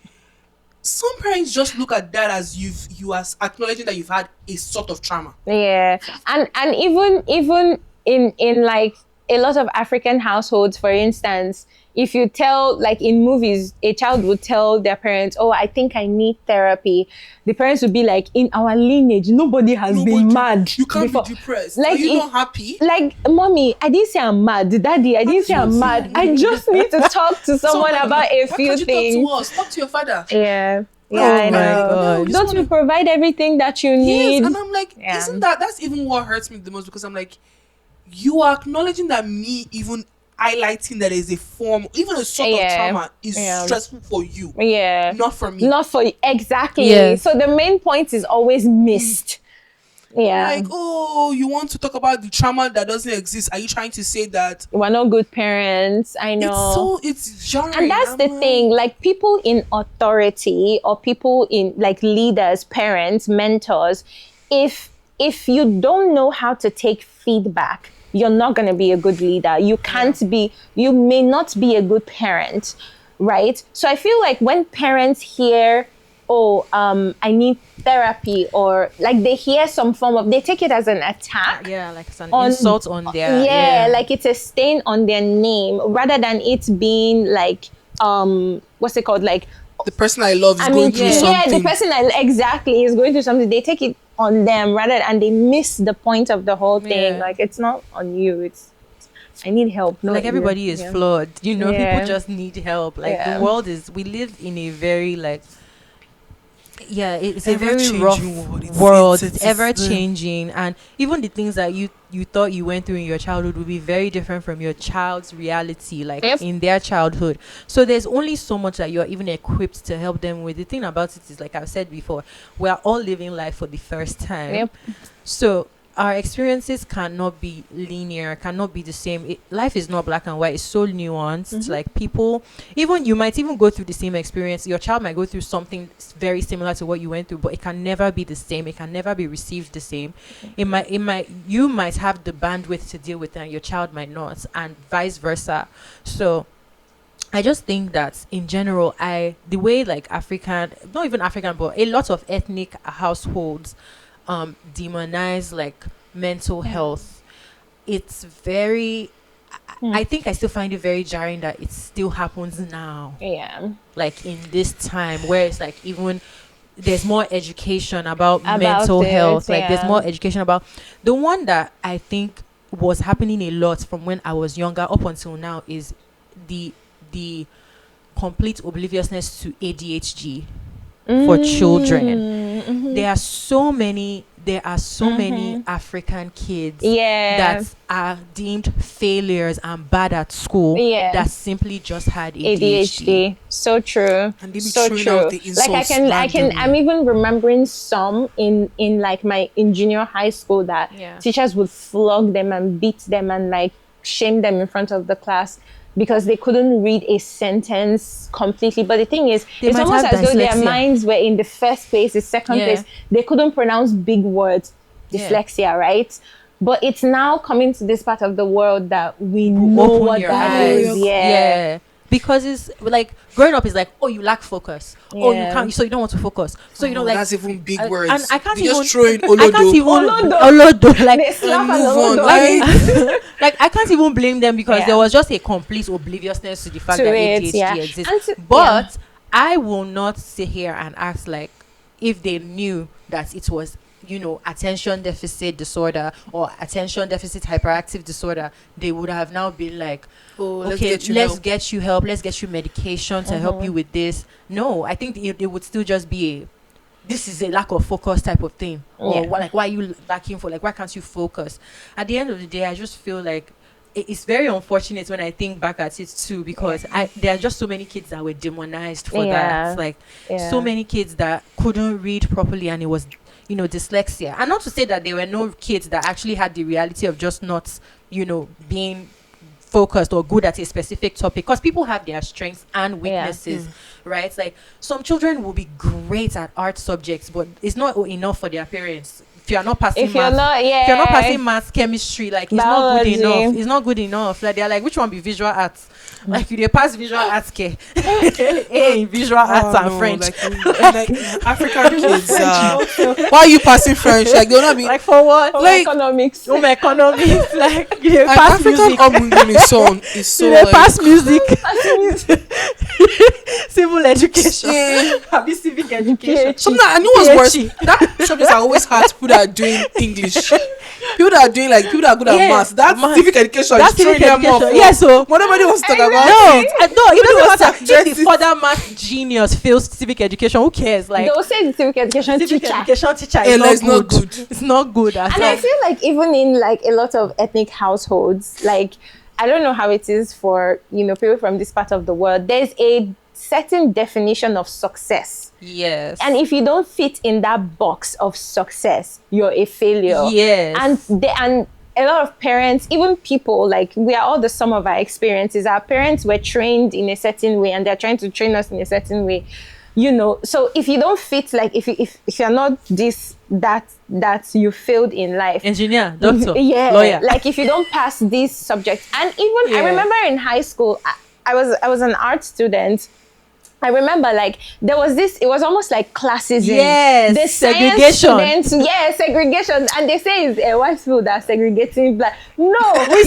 Some parents just look at that as you as acknowledging that you've had a sort of trauma. Yeah. And even in like a lot of African households, for instance, if you tell, like in movies, a child would tell their parents, "Oh, I think I need therapy." The parents would be like, "In our lineage, nobody has been mad You can't before." be depressed. Are Like you it, not happy? like, mommy, I didn't say I'm mad. Daddy, I didn't say I'm mad. I just need to talk to someone Somebody, about a why few can't you talk to things. us? Talk to your father. Yeah. Yeah, oh I my know. No, we god. just Don't we wanna. provide everything that you Yes, need? and I'm like, Yeah. isn't that's even what hurts me the most, because I'm like, you are acknowledging that me even highlighting that is a form, even a sort of Yeah. trauma is Yeah. stressful for you, Yeah. not for me. Not for exactly. Yes. So the main point is always missed. Yeah. Like, oh, you want to talk about the trauma that doesn't exist? Are you trying to say that We're not good parents. I know. it's jarring? And that's I'm the like, thing, like people in authority or people in like leaders, parents, mentors, if you don't know how to take feedback, you're not going to be a good leader. You may not be a good parent, right? So I feel like when parents hear, "Oh, I need therapy," or like they hear some form of, they take it as an attack. Yeah, like it's an On- insult on their, Yeah, like it's a stain on their name rather than it being like what's it called, like, the person I love is I going mean, through yeah, something. the person that exactly is going through something, they take it on them rather, and they miss the point of the whole thing. Yeah. Like, it's not on you, it's I need help, not like, you. everybody is Yeah. flawed, people Yeah. just need help. Like, Yeah. we live in a very, like, yeah, it's a very Ever-changing rough world. world. It's It's ever the- changing, and even the things that you thought you went through in your childhood will be very different from your child's reality, like, Yep. in their childhood. So there's only so much that you're even equipped to help them with. The thing about it is, like I've said before, we are all living life for the first time. Yep. So our experiences cannot be linear, cannot be the same. Life is not black and white. It's so nuanced. Like, people, even you might even go through the same experience. Your child might go through something very similar to what you went through, but it can never be the same. It can never be received the same. You might have the bandwidth to deal with it, and your child might not, and vice versa. So I just think that in general, the way, like, African, not even African, but a lot of ethnic households demonize, like, mental health. It's very, I think I still find it very jarring that it still happens now, Yeah. like, in this time where it's like, even there's more education about About mental it, health. Like, there's yeah. more education about the one that I think was happening a lot from when I was younger up until now is the complete obliviousness to ADHD for children. Mm-hmm. There are so many there are so many African kids Yeah. that are deemed failures and bad at school Yeah. that simply just had ADHD. ADHD. So true. And they be So throwing out true. the Like insults I'm randomly. even remembering some in like my in junior high school that Yeah. teachers would flog them and beat them and like shame them in front of the class because they couldn't read a sentence completely. But the thing is, They it's might almost have as though their dyslexia. minds were in the first place, the second Yeah. place. They couldn't pronounce big words, Yeah. dyslexia, right? But it's now coming to this part of the world that we know Open what your that eyes. is. Yeah. Because it's like growing up is like, oh, you lack focus. Oh, you Yeah. can't, so you don't want to focus. So you don't like. That's even big and words. I can't They even. just throw in I can't olodo. even. Olodo. Olodo, like They slap and and move on. olodo. Like, like I can't even blame them because Yeah. there was just a complete obliviousness to the fact To that it, ADHD yeah. exists. And to- But I will not sit here and ask like if they knew that it was, you know, attention deficit disorder or attention deficit hyperactive disorder, they would have now been like, oh, okay, let's let's get get you help, let's get you medication to help you with this. No, I think it would still just be a, this is a lack of focus type of thing. Or Yeah. like, why are you lacking for, like, why can't you focus? At the end of the day, I just feel like it's very unfortunate when I think back at it too, because there are just so many kids that were demonized for Yeah. that. Like Yeah. so many kids that couldn't read properly, and it was, you know, dyslexia. And not to say that there were no kids that actually had the reality of just not, you know, being focused or good at a specific topic, because people have their strengths and weaknesses, right? Like some children will be great at art subjects, but it's not enough for their parents. If you're not passing If you're maths, not, yeah. if you're not passing maths, chemistry, like it's not good Biology. enough. It's not good enough. Like they're like, which one be visual arts? Like you they pass visual arts, care. A in visual arts and French. Like African kids. Why are you passing French? Like they'll not be Like for what? like economics. Home economics. Like you dey like pass African music. upbringing is so You dey like, pass music. Civil education. yeah. Have you civic education? Something I knew was worse. PhD. That subjects are always hard to people that are doing English. People that are doing like people that are good at Yeah, maths. That maths. civic education That's is throwing civic them off. education. Yeah, so What nobody wants to talk about. no, it. no, it Nobody doesn't wants to matter. If the address it. further math genius fails civic education, who cares? Like They'll say the civic education civic teacher. education teacher Yeah, like, is not good. It's not good at And I all. feel like even in like a lot of ethnic households, like I don't know how it is for, you know, people from this part of the world, there's a certain definition of success. Yes. And if you don't fit in that box of success, you're a failure. Yes. And a lot of parents, even people, like we are all the sum of our experiences. Our parents were trained in a certain way and they're trying to train us in a certain way. You know, so if you don't fit, like if you're not this, that you failed in life. Engineer, doctor, Yeah, lawyer. like if you don't pass these subjects, and even I remember in high school, I was an art student. I remember like there was this, it was almost like classism. Yes, the segregation. Science students, yeah, segregation. And they say it's white people that are segregating black. No, we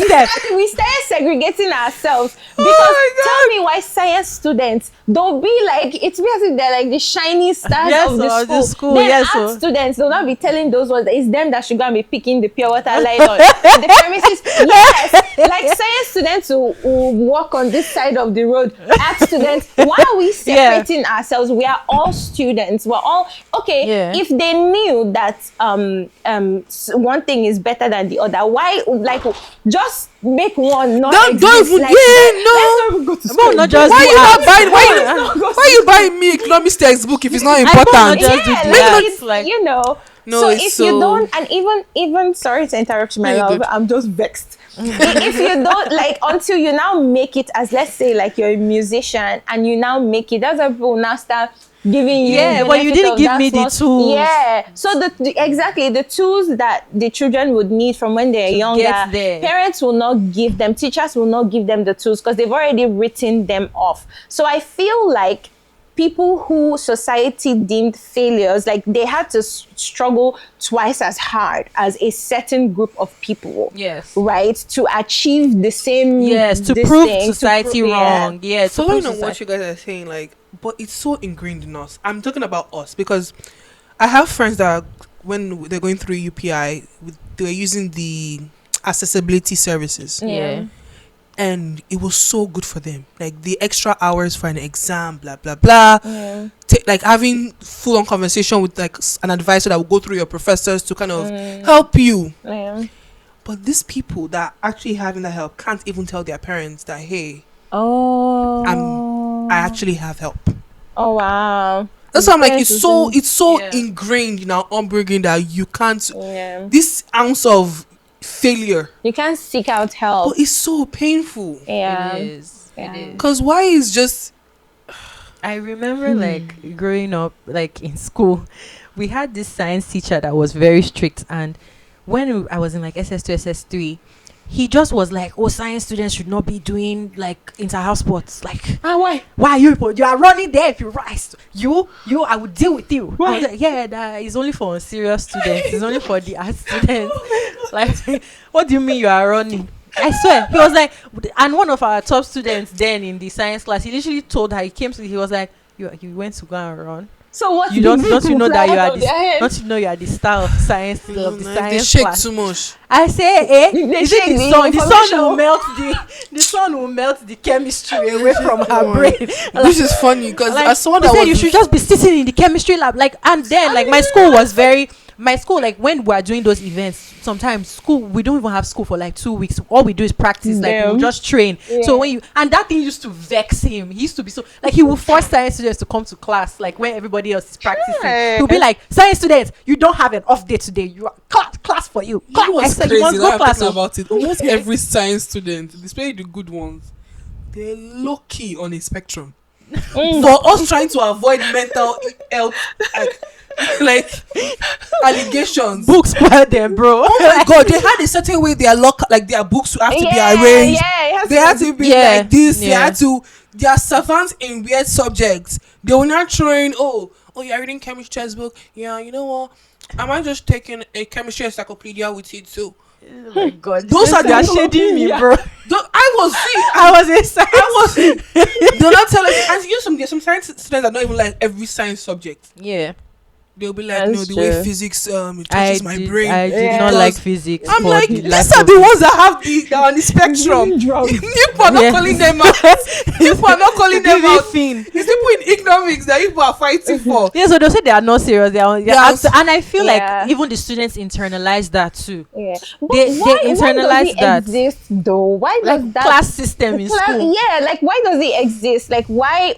started segregating ourselves. Because tell me why science students don't be like, it's because they're like the shiny stars of the school. Then art students, they'll not be telling those ones that it's them that should go and be picking the pure water line on the premises. Yes, like science students who walk on this side of the road. Art students, why are we separating ourselves? We are all students. We're all okay. Yeah. If they knew that one thing is better than the other, why like just make one not Don't exist? even, Like, no. let's not even go to school. not just Why do you not art. buying? Why you buying me economics textbook if it's not not important? just do Yeah, the like, arts, it's, like- you know. No, so it's if you so- don't, and even sorry to interrupt you, my No, you're love, good. I'm just vexed. If you don't like, until you now make it as, let's say, like you're a musician and you now make it, that's why people now start giving you Yeah, but you benefit didn't of give that me the small- tools. Yeah, so exactly the tools that the children would need from when they're younger, get there. parents will not give them, teachers will not give them the tools because they've already written them off. So I feel like people who society deemed failures, like they had to struggle twice as hard as a certain group of people. Yes. Right? To achieve the same. Yes, to this prove thing, society wrong. Yeah, to Following prove on what society. you guys are saying, like, but it's so ingrained in us. I'm talking about us because I have friends that when they're going through UPI, they're using the accessibility services. Yeah. and it was so good for them. Like the extra hours for an exam, blah blah blah. Yeah. Like having full on conversation with like an advisor that will go through your professors to kind of help you. Yeah. But these people that are actually having that help can't even tell their parents that, hey, Oh. I actually have help. Oh wow. That's why I'm like, it's so Yeah. ingrained in our upbringing that you can't. Yeah. This ounce of failure, You can't seek out help. but it's so painful. Yeah. It is. Yeah. It is. Because why is just I remember like growing up, like in school, we had this science teacher that was very strict, and when I was in like SS2, SS3, he just was like, "Oh, science students should not be doing like inter-house sports. Like, Why? why are you people? You are running there if you rise. You, I will deal with you." Why? I was like, yeah, that is only for serious students. It's only for the art students. Like, what do you mean you are running? I swear, he was like, and one of our top students then in the science class, he literally told her, he was like, you went to go and run. So what? You don't you know that you are the don't you know you are the star of science of the they science shake class. too much? I say, They is it shake the the sun? The sun information. will melt the sun will melt the chemistry away from her brain. This is funny because Like, as someone he that said was you should just be sitting in the chemistry lab, like, and then like my school, like when we are doing those events, sometimes school, we don't even have school for like 2 weeks. All we do is practice, like Damn. we'll just train. Yeah. So when you, and that thing used to vex him. He used to be so, like, he will force science students to come to class, like when everybody else is practicing. Sure. He'll be like, science students, you don't have an off day today. You are class for you. You know I what's said, crazy? you must Now go I'm class. thinking Oh. about it. Almost every science student, especially the good ones, they're low key on a spectrum. For us trying to avoid mental health, like allegations. Books spoil them, bro. Oh my god, they had a certain way their like their books have to be Yeah, arranged. yeah, it has They to had be- to be Yeah, like this. They yeah. had to. They are savants in weird subjects. They were not throwing. Oh, you're reading chemistry textbook. Yeah, you know what? Am I just taking a chemistry encyclopedia with it too? Oh my god, Those are they are the- shading me, Yeah. bro. I was see. I was inside. I was. They're not telling. And you know, there's some science students that don't even like every science subject. Yeah, They'll be like, That's no, the way true. physics it touches my brain. I did Yeah. not Because like physics. I'm for like, the these life are of the me. ones that have that are on the spectrum. People are not Yeah. calling them out. People are not calling them out. Everything. It's people in economics that people are fighting for. Yeah, so they say they are not serious. They are, Yes. and I feel Yeah. like even the students internalize that too. Yeah. But They why internalize does it that. exist though? Why does Like that class system in Class- school. Yeah, like why does it exist? Like why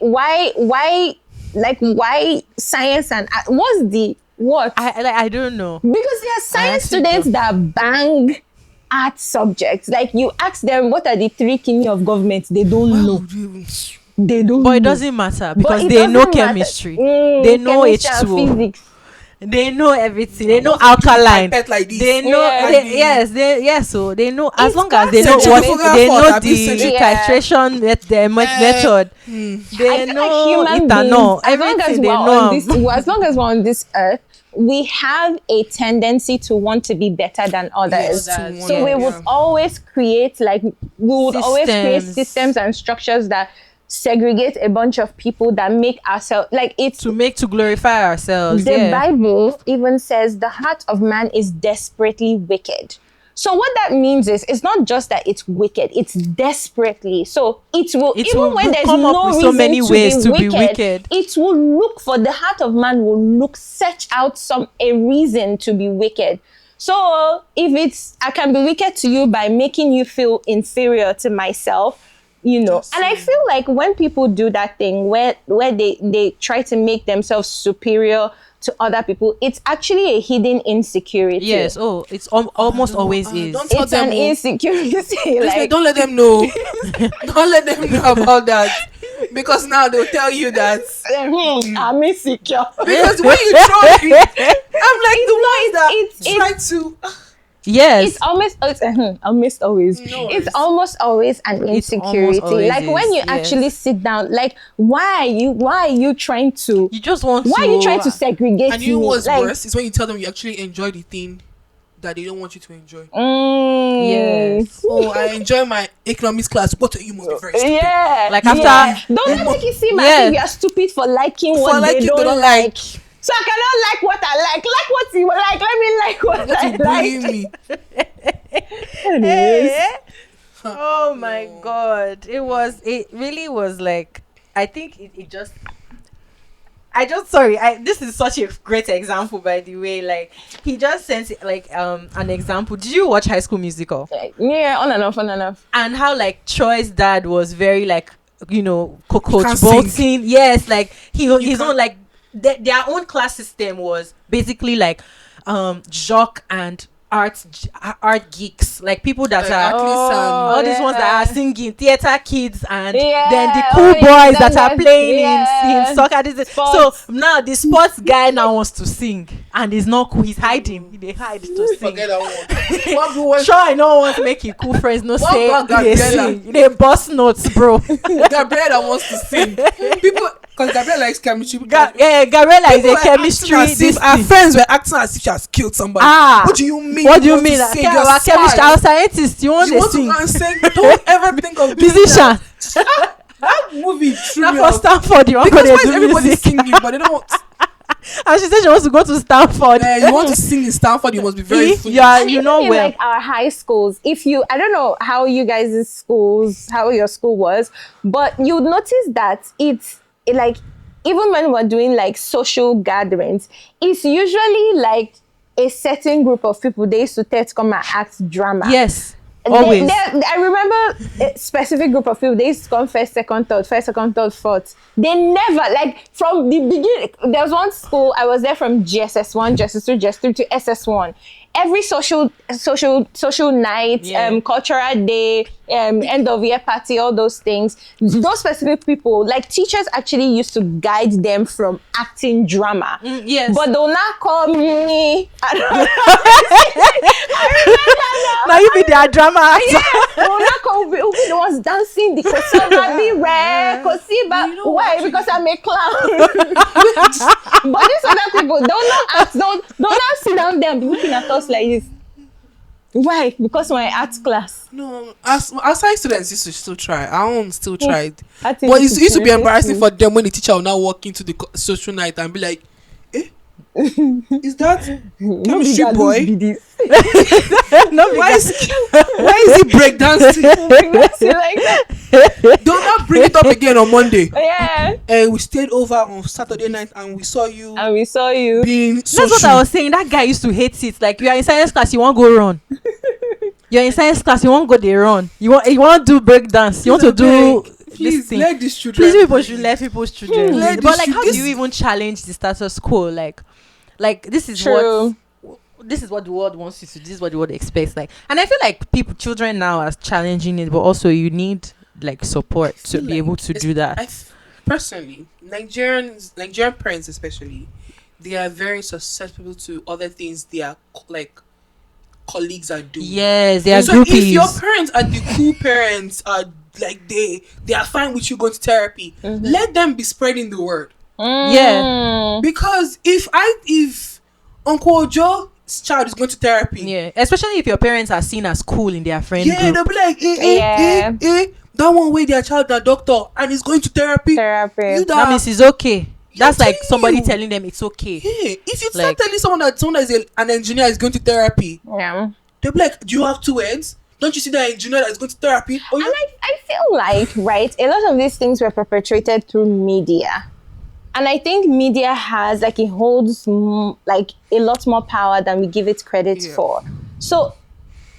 like why science and what's the what? I don't know. Because there are science actually students don't. that bang art subjects. Like you ask them what are the three kingdom of government, they don't know. They don't But it know. doesn't matter But because it they know doesn't matter. chemistry. They know chemistry and H2O. physics. They know everything. They know Most of the people alkaline. pipette like this. They know. Yeah. Yes. So they know as It's long as they know concept. what Centrifugal they force, know abi, the centrifugal- titration method. They I feel know like human ethanol. beings, as long as Everything we're they on know. this, as long as we're on this earth, we have a tendency to want to be better than others. Yes, to want So we to, would yeah. always create always create Systems. systems and structures that segregate a bunch of people that make ourselves like it's to glorify ourselves. the Yeah. Bible even says the heart of man is desperately wicked. So what that means is it's not just that it's wicked, it's desperately. So it will It even will when there's come up no with reason so many ways to be wicked. it will look for the heart of man will search out a reason to be wicked. So if it's I can be wicked to you by making you feel inferior to myself, you know. And I feel like when people do that thing where they try to make themselves superior to other people, it's actually a hidden insecurity. Yes. Oh, it's almost always is. Don't tell It's them. an insecurity. Like, don't let them know. Don't let them know about that. Because now they'll tell you that. I'm insecure. Because when you try it, I'm like the ones that it's- try to. Yes. It's almost always. No It's worries. almost always an It's insecurity. almost always Like when is, you yes. actually sit down, like why are you trying to? You just want Why to. are you trying to segregate And you know me? what's Like, worse is when you tell them you actually enjoy the thing that they don't want you to enjoy. Yes. Oh, I enjoy my economics class. What are you must be very stupid. Yeah. Like yeah. after- Don't let make it seem Yeah. as if you are stupid for liking what liking they they don't don't like. So I cannot like what I like. Like what you like. Let me like what What I you bullying like. me? Anyways. Oh my No. god. It really was like, I think it just sorry, this is such a great example, by the way. Like, he just sent it, like, an example. Did you watch High School Musical? Yeah, on and off, on and off. And how, like, Troy's dad was very, like, Coach can't sing. Bolton. Yes, like, his can't- own, like, their own class system was basically like jock and art geeks, like people that are all these ones that are singing, theater kids, and then the cool boys that are playing in soccer. So now the sports guy now wants to sing, and he's not cool. He's hiding. They hide to sing. Forget that one. Sure, I know want to make you cool friends. No, say about they Gabriella? sing. They bust notes, bro. Gabriella wants to sing. People, because Gabriella likes chemistry. Gabriella is a chemistry. Our friends were acting as if she has killed somebody. What do you mean? What do you mean? Sing Our chemistry, our scientist. You want you to want sing? to go and sing? Don't ever think of doing Musician. That movie threw Not me for off. Stanford. You want Because to why do is everybody music? singing, but they don't? And she said she wants to go to Stanford. You want to sing in Stanford, you must be very If foolish. you are, And you even know in well. like our high schools, I don't know how you guys' schools, how your school was, but you notice that like, even when we're doing like social gatherings, it's usually like a certain group of people they used to tell to come and act drama. Yes, always. I remember a specific group of people, they used to come first, second, third, fourth. They never, like, from the beginning, there was one school, I was there from GSS1, GSS2, GS3 to SS1. Every social night, cultural day, end of year party, all those things, those specific people, like, teachers actually used to guide them from acting drama. Yes. But they'll not call me. Now you be their drama actor. They'll not call me. Who be the ones dancing? The Kosoma be rare. Kosiba. Why? Because I'm a clown. But these other people don't not act. Don't not sit down there and be looking at us like this. Why? Because my art class. No, as science students used to still try. Our own still tried. But But it used to be embarrassing for them when the teacher will now walk into the social night and be like, is that chemistry boy? Why is he breakdancing? Like that. Don't not bring it up again on Monday. Yeah. And we stayed over on Saturday night and we saw you And we saw you. being That's what I social. was saying. That guy used to hate it. Like, you are in science class, you won't go run. You're in science class, you won't go there run. You want to do break dance. You want to do this Please thing. let these children. Please, people should let people's children. Let But this like, shit- how do this- you even challenge the status quo? Like this is True. this is what the world wants you to do. This is what the world expects. Like, and I feel like children now are challenging it, but also you need like support to be able to do that. Personally, Nigerian parents especially, they are very susceptible to other things their like colleagues are doing. Yes, they are So groupies. if your parents are the cool parents, are like they are fine with you going to therapy, let them be spreading the word. Yeah. Because if Uncle Joe's child is going to therapy, Yeah, especially if your parents are seen as cool in their friend yeah, group. they'll be like, that one way their child a doctor and is going to therapy. Therapy. You That means it's okay. That's like telling somebody you. telling them it's okay. Yeah, if you Like- start telling someone that is an engineer is going to therapy, Yeah. they'll be like, do you have two heads? Don't you see that engineer that is going to therapy? Or And you, I feel like, right, a lot of these things were perpetrated through media. And I think media has, like, it holds, like, a lot more power than we give it credit for. So,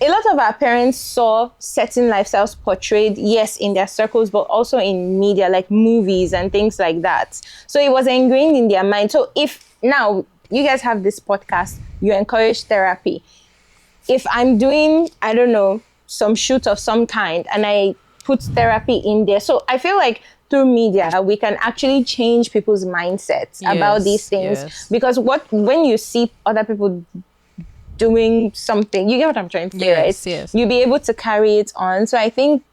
a lot of our parents saw certain lifestyles portrayed, yes, in their circles, but also in media, like movies and things like that. So, it was ingrained in their mind. So, if now you guys have this podcast, you encourage therapy. If I'm doing, I don't know, some shoot of some kind and I put therapy in there. So I feel like through media, we can actually change people's mindsets about these things. Yes. Because when you see other people doing something, you get what I'm trying to say, Yes, right? yes. You'll be able to carry it on. So I think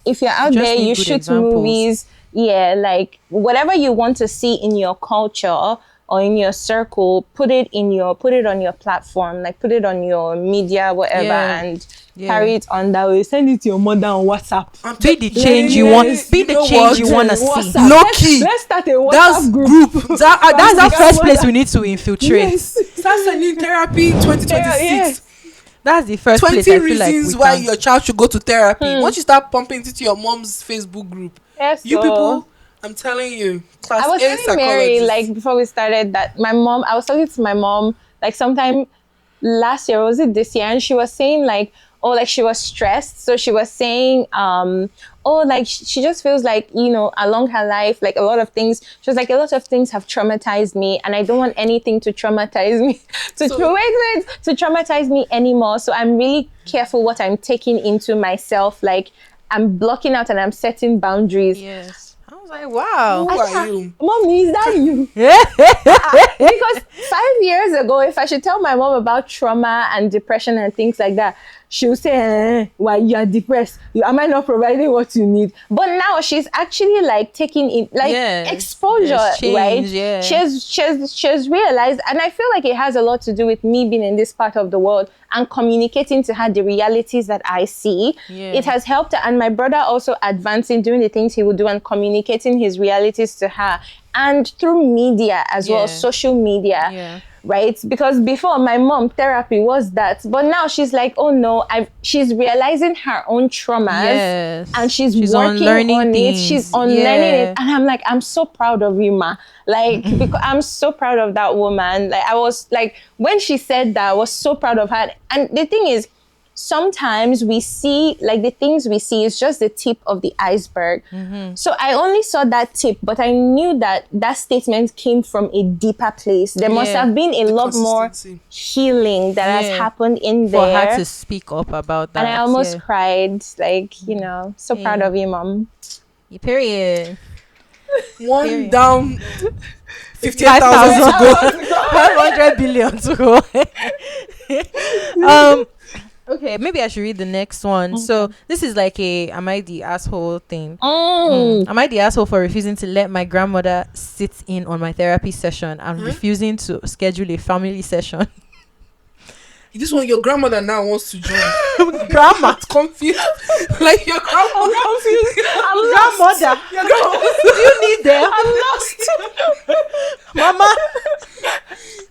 if you're out Just there, need you good shoot examples. movies, like whatever you want to see in your culture or in your circle, put it on your platform, like put it on your media, whatever, Yeah. and Yeah. carry it on that way. Send it to your mother on WhatsApp. Be the change you want. Be the change you want to see. WhatsApp. Low Let's- key. Let's start a WhatsApp that's group. That's the Family first gathering. place we need to infiltrate. Yes. start sending therapy 2026. Yes. That's the first place 20 I feel like we reasons why can. your child should go to therapy. Once you start pumping it into your mom's Facebook group, Yes, you so people, I'm telling you, I class was A telling Mary, psychologists. like, before we started, that my mom, I was talking to my mom, like, sometime last year, was it this year? And she was saying, like, oh, like, she was stressed. So she was saying, oh, like, she just feels like, along her life, like, a lot of things, she was like, a lot of things have traumatized me, and I don't want anything to traumatize me, So- to traumatize me anymore. So I'm really careful what I'm taking into myself. Like, I'm blocking out and I'm setting boundaries. Yes. I was like, wow. Who are you? Mommy, is that you? Because 5 years ago, if I should tell my mom about trauma and depression and things like that, she'll say, why you are depressed? Am I not providing what you need? But now she's actually like taking it, like, Yes. exposure, There's change, right? yeah. She's realized, and I feel like it has a lot to do with me being in this part of the world and communicating to her the realities that I see. Yeah. It has helped her, and my brother also advancing, doing the things he would do and communicating his realities to her, and through media as well, Yeah. social media. Yeah. Right? Because before, my mom therapy was that, but now she's like, oh no, she's realizing her own traumas. Yes. And she's on working learning on things. it. She's on learning Yeah. it. And I'm like, I'm so proud of you, ma. Like, because I'm so proud of that woman. Like, I was like, when she said that, I was so proud of her. And the thing is, sometimes we see, like, the things we see is just the tip of the iceberg. So I only saw that tip, but I knew that that statement came from a deeper place. There must Yeah. have been a lot more Consistency. healing that has Yeah. happened in For there. her to speak up about that. And I almost yeah. cried, like, so proud Yeah. of you, mom. Period. One Period. down, 58,000 to 5,000 go. 500 billion to go. Okay, maybe I should read the next one. So this is like a am I the asshole thing. Am I the asshole for refusing to let my grandmother sit in on my therapy session and refusing to schedule a family session? This one, your grandmother now wants to join. Grandma, Confused. Like your grandmother. I'm lost. grandmother, Your grandmother. do you need them? I'm lost. Mama,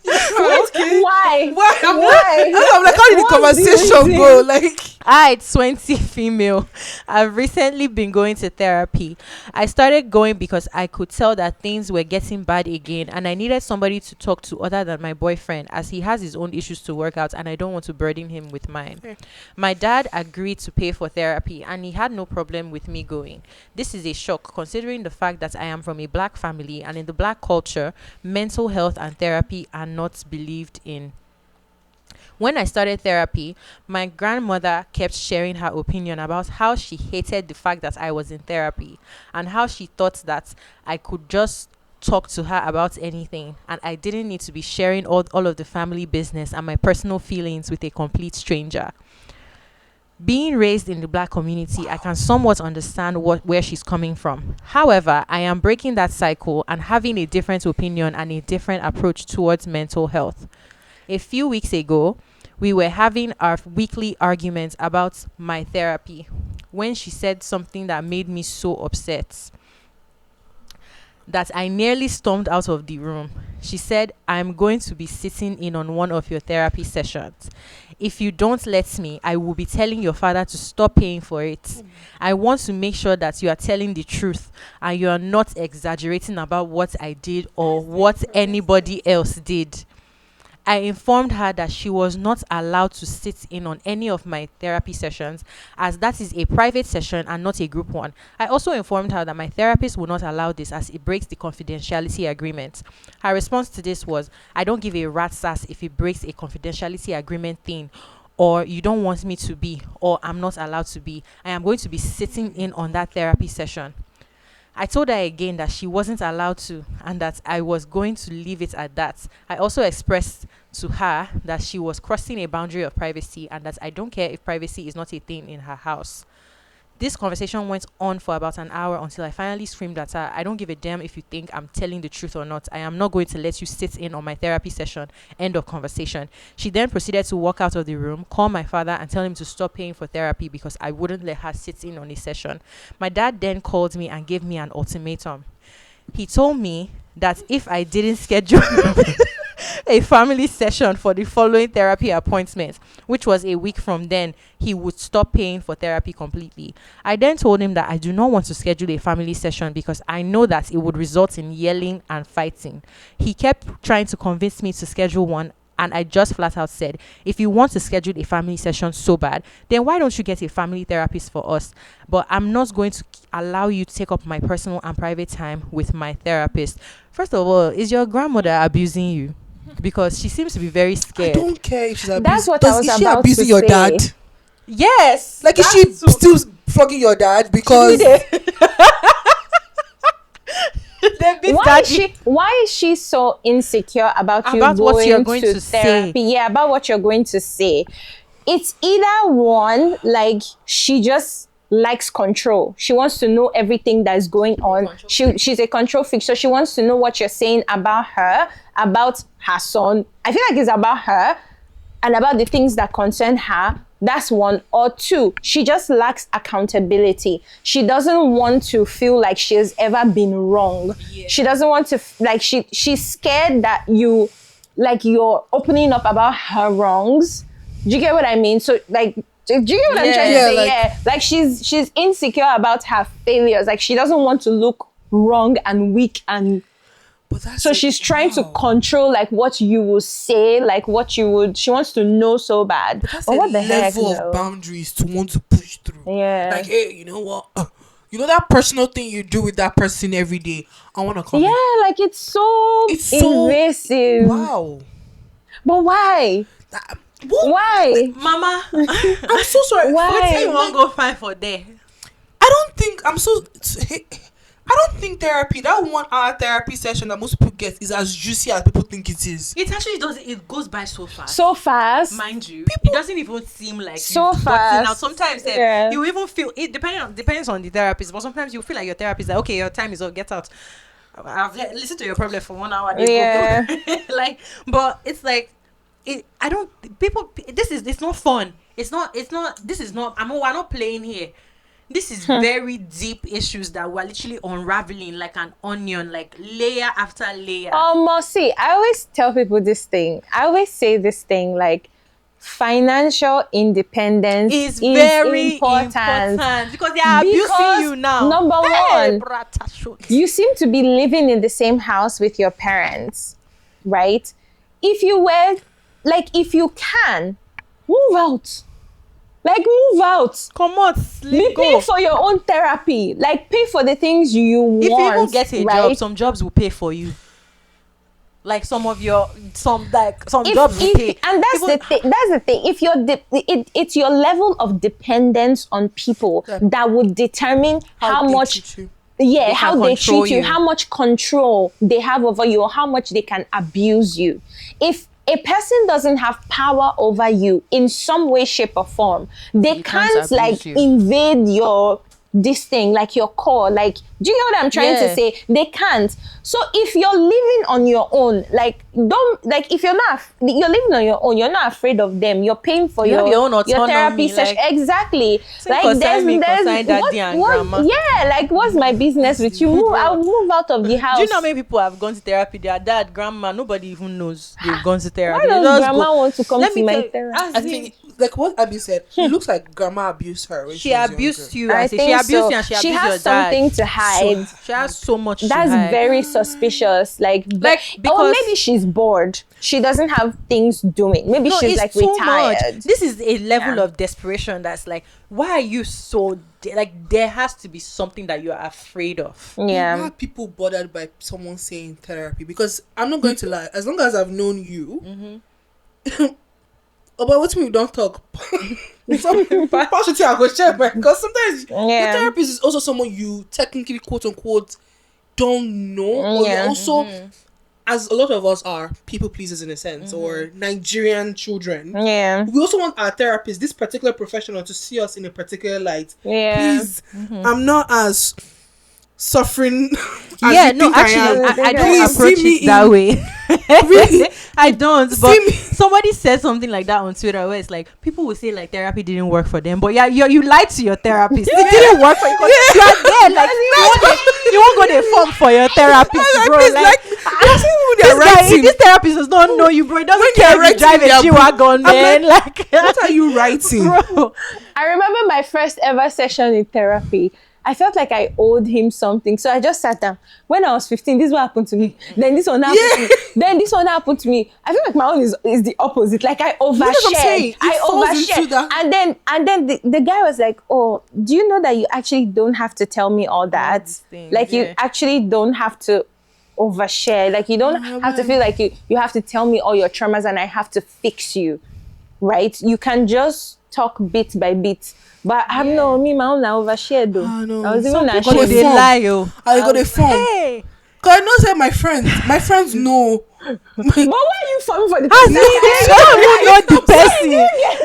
Okay. Why? Why? Why? I'm like, how did the What's the conversation reason? go? Like, I, 20 female, I've recently been going to therapy. I started going because I could tell that things were getting bad again and I needed somebody to talk to other than my boyfriend, as he has his own issues to work out and I don't want to burden him with mine. Okay. My dad agreed to pay for therapy and he had no problem with me going. This is a shock considering the fact that I am from a black family and in the black culture, mental health and therapy are not believed in. When I started therapy, my grandmother kept sharing her opinion about how she hated the fact that I was in therapy and how she thought that I could just talk to her about anything and I didn't need to be sharing all of the family business and my personal feelings with a complete stranger. Being raised in the black community, I can somewhat understand where she's coming from. However, I am breaking that cycle and having a different opinion and a different approach towards mental health. A few weeks ago, we were having our weekly arguments about my therapy when she said something that made me so upset that I nearly stormed out of the room. She said, I'm going to be sitting in on one of your therapy sessions. If you don't let me, I will be telling your father to stop paying for it. I want to make sure that you are telling the truth and you are not exaggerating about what I did or what anybody else did. I informed her that she was not allowed to sit in on any of my therapy sessions as that is a private session and not a group one. I also informed her that my therapist will not allow this as it breaks the confidentiality agreement. Her response to this was, I don't give a rat's ass if it breaks a confidentiality agreement thing, or you don't want me to be, or I'm not allowed to be. I am going to be sitting in on that therapy session. I told her again that she wasn't allowed to and that I was going to leave it at that. I also expressed to her that she was crossing a boundary of privacy and that I don't care if privacy is not a thing in her house. This conversation went on for about an hour until I finally screamed at her, I don't give a damn if you think I'm telling the truth or not. I am not going to let you sit in on my therapy session. End of conversation. She then proceeded to walk out of the room, call my father and tell him to stop paying for therapy because I wouldn't let her sit in on a session. My dad then called me and gave me an ultimatum. He told me that if I didn't schedule a family session for the following therapy appointment, which was a week from then, he would stop paying for therapy completely. I then told him that I do not want to schedule a family session because I know that it would result in yelling and fighting. He kept trying to convince me to schedule one, and I just flat out said, if you want to schedule a family session so bad, then why don't you get a family therapist for us? But I'm not going to allow you to take up my personal and private time with my therapist. First of all, is your grandmother abusing you? Because she seems to be very I scared. don't care if she's abusing. That's what I was Is she about abusing to your say. dad? Yes. Like, is she still flogging your dad? Because Why is she so insecure about you About what you're going going to to say. therapy? Yeah, about what you're going to say. It's either one, like she just likes control. She wants to know everything that's going on. She's a control freak, so she wants to know what you're saying about her, about her son. I feel like it's about her and about the things that concern her. That's one. Or two, she just lacks accountability. She doesn't want to feel like she has ever been wrong. She doesn't want to she's scared that you're opening up about her wrongs. Do you get what I mean? So like, do you get what I'm trying to Yeah, say? like- Yeah, like she's insecure about her failures. Like she doesn't want to look wrong and weak, and but that's so like, she's trying to wow. control like what you will say, like what you would. She wants to know so bad. That's But a what the heck? level No. of boundaries to want to push through. Yeah. Like, hey, you know what? You know that personal thing you do with that person every day? I want to come. Yeah, like it's so invasive. Wow. But why? What? Why? Mama, I'm so sorry. Why? what do you want to go find for there? I don't think I don't think therapy, that 1 hour therapy session that most people get, is as juicy as people think it is. It actually doesn't. It goes by so fast. So fast. Mind you, it doesn't even seem like So you've gotten fast. out. Sometimes Yeah. you even feel it depends on the therapist, but sometimes you feel like your therapist is like, okay, your time is up, get out. I've listened to your problem for 1 hour. Yeah. Like, but it's like, I don't. People, it's not fun. It's not. This is not. We're not playing here. This is very deep issues that we're literally unraveling like an onion, like layer after layer. See, I always tell people this thing. I always say this thing, like financial independence is very important. Because they are abusing you now. Number Hey, one, brata shoot. you seem to be living in the same house with your parents, right? If you can, move out. Like, move out. Come on, Be paying for your own therapy. Like, pay for the things you want. If you even get a right? job, some jobs will pay for you. Like some jobs will pay. And that's the thing. That's the thing. If it's your level of dependence on people that would determine how they much. treat you. Yeah, They how can they control treat you, you. how much control they have over you, or how much they can abuse you. If a person doesn't have power over you in some way, shape, or form, they You can't can't like abuse you. invade your this thing, like your core. Like, do you know what I'm trying Yeah. to say? They can't. So if you're living on your own, like if you're living on your own, you're not afraid of them. You're paying for You have your own your therapy autonomy, session. like, Exactly. Like concern daddy and grandma. Yeah, like what's my business with you? I'll move out of the house. Do you know how many people have gone to therapy? Their dad, grandma, nobody even knows they've gone to Why therapy. They does just grandma go. want to come Let to me my tell you, therapy? I think, like what Abby said, it looks like grandma abused her when she was abused younger. you. I I say think she abused so. you and she abused has your something dad. to hide. She has so much. That's to hide. very suspicious. Like or because- maybe she's bored. She doesn't have things doing. Maybe she's it's like too retired. much. This is a level Yeah. of desperation that's like, why are you so there has to be something that you're afraid of. Yeah. Why are people bothered by someone saying therapy? Because I'm not going to lie, as long as I've known you, about what we don't talk. Partially, I go share, because sometimes the Yeah. therapist is also someone you technically, quote unquote, don't know, or Yeah. you're also, as a lot of us are, people pleasers in a sense, or Nigerian children. Yeah. We also want our therapist, this particular professional, to see us in a particular light. Yeah. Please, I'm not as suffering as Yeah, you no, think I actually, am. I Please don't approach see me it that in- way. Really? I don't. But See me- somebody said something like that on Twitter where it's like people will say like therapy didn't work for them, but yeah, you lied to your therapist. It didn't work for you because you are there. Like you won't go the form for your therapist, bro. Please, Like like, they're This guy, writing, this therapist does not know you, bro. He doesn't When care they're if you drive writing a their G-Wagon, I'm man. Like, what are you writing? bro. I remember my first ever session in therapy. I felt like I owed him something. So I just sat down. When I was 15, this is what happened to me. Then this one happened to me. Then this one happened to me. I feel like my own is the opposite. Like I what I'm saying. overshared. It falls into Overshared. that. And then the guy was like, oh, do you know that you actually don't have to tell me all that? these things, Like you yeah. actually don't have to overshare. Like you don't have to feel like you have to tell me all your traumas and I have to fix you. Right? You can just talk bit by bit. But I'm no me my own overshared though. Ah, no. I was Some even people Oh, ashamed. they form. lie, oh. I got a form. Hey. Cause I know say my friends know. But why are you falling for the As person? in, you don't even know the person.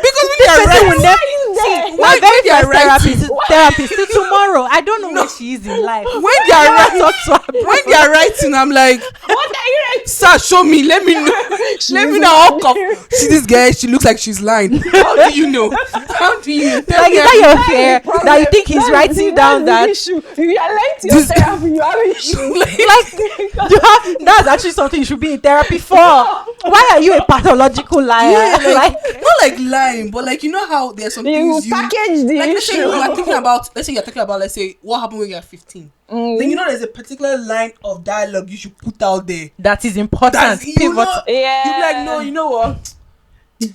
Because when they are person will writing, never- Why are you there? My Why- very when they are first writing- therapist till tomorrow. I don't know where she is in life. when they are I writing, talk to her, bro. when they are writing, I'm like, What are you writing? sir, show me. Let me know. Let me know how come. See this girl. She looks like she's lying. How do you know? How do you? Tell Like, me is how- that your fear that you think he's writing down that? issue. You are lying to yourself. You have an issue. Like, you have, that's actually something you should be in therapy for. Why are you a pathological liar? Yeah, like, not like lying, but like you know how there's some You things you package the like. Let's say issue. you are thinking about. Let's say you're talking about. Let's say what happened when you're 15. Then you know there's a particular line of dialogue you should put out there. that is important. That's you Pivot. know. Yeah. You be like, no, you know what?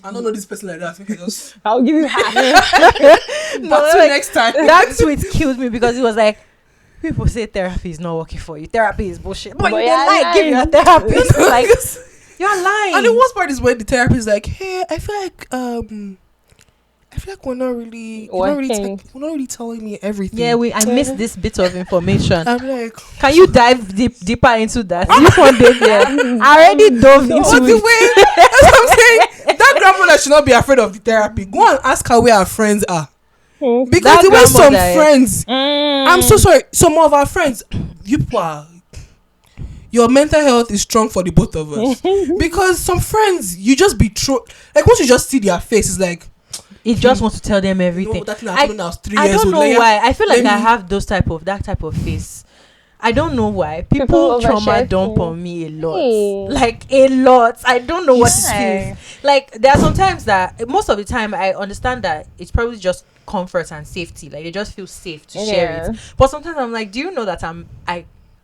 I don't know this person like that. I think I just. I'll give you half. But till next time. That tweet killed me because it was like, people say therapy is not working for you. Therapy is bullshit. But But you you're like give your lying. therapist like you're lying. And the worst part is when the therapist is like, hey, I feel like we're not really, Working. we're not really telling me everything. yeah, I missed this bit of information. I'm like, Can you dive deeper into that? This one day there. I already dove into what's the it. way? That's what I'm saying. That grandmother should not be afraid of the therapy. Go and ask her where her friends are. Because That the way some grandmother, friends, I'm so sorry, some of our friends, you people are, your mental health is strong for the both of us. Because some friends, you just be like once you just see their face, it's like, It just wants to tell them you everything. know, that thing happened when I was 3 I years don't old. know Like, why. I feel like let I me- have that type of face. I don't know why. People People trauma overshare dump things. on me a lot. Hey. Like a lot. I don't know what Yeah. it is. Like there are sometimes that most of the time I understand that it's probably just comfort and safety. Like they just feel safe to share Yeah. it. But sometimes I'm like, do you know that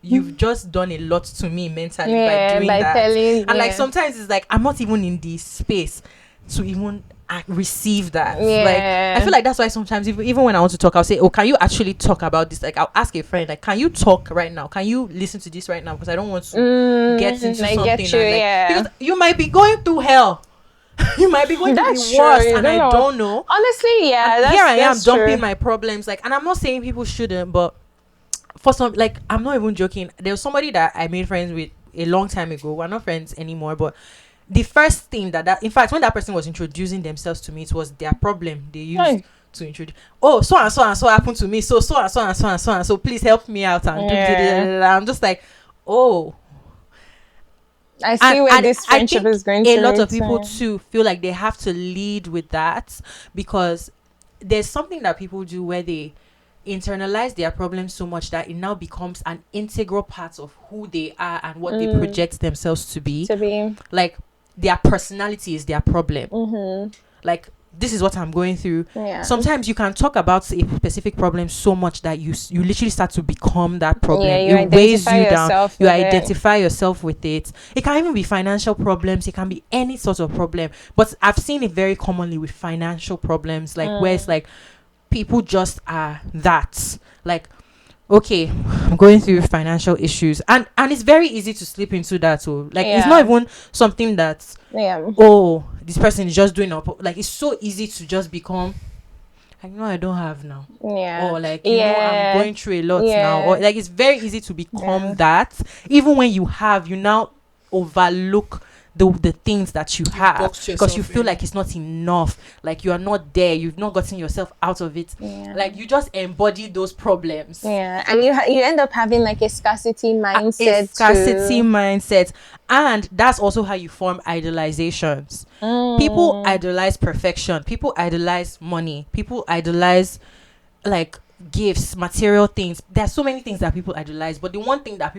you've just done a lot to me mentally by doing that. telling. And like sometimes it's like I'm not even in the space to even receive that. Yeah. Like I feel like that's why sometimes even when I want to talk, I'll say, oh, can you actually talk about this? Like I'll ask a friend, like, can you talk right now? Can you listen to this right now? Because I don't want to get into I something. get you, and, like, yeah. Because you might be going through hell. You might be going That's through the worst, true, and I don't know. Honestly, yeah. And That's, here I am that's dumping true. my problems, like, and I'm not saying people shouldn't, but for some, like, I'm not even joking. There was somebody that I made friends with a long time ago. We're not friends anymore, but the first thing that in fact, when that person was introducing themselves to me, it was their problem they used Hey. to introduce. Oh, so and so and so happened to me. So and so and so and so and so. Please help me out and do. I'm just like, oh. I see where this I friendship think is going a to lot lead of people to. too feel like they have to lead with that because there's something that people do where they internalize their problems so much that it now becomes an integral part of who they are and what they project themselves to be. Like their personality is their problem. Like this is what I'm going through. Yeah. Sometimes you can talk about a specific problem so much that you literally start to become that problem. Yeah, you it weighs identify you down. yourself You with it. identify yourself with it. It can even be financial problems. It can be any sort of problem. But I've seen it very commonly with financial problems, like where it's like people just are that. Like, okay, I'm going through financial issues, and it's very easy to slip into that. So like, it's not even something that's oh, this person is just doing up. Like, it's so easy to just become. I know I don't have now. Yeah. Or like, you know, I'm going through a lot now. Or like, it's very easy to become that. Even when you have, you now overlook the things that you have boxed because you yourself feel in. like it's not enough. Like you are not there. You've not gotten yourself out of it. Like you just embody those problems. Yeah, and you end up having like a scarcity mindset. A scarcity mindset, and that's also how you form idolizations. People idolize perfection. People idolize money. People idolize like gifts, material things. There's so many things that people idolize, but the one thing that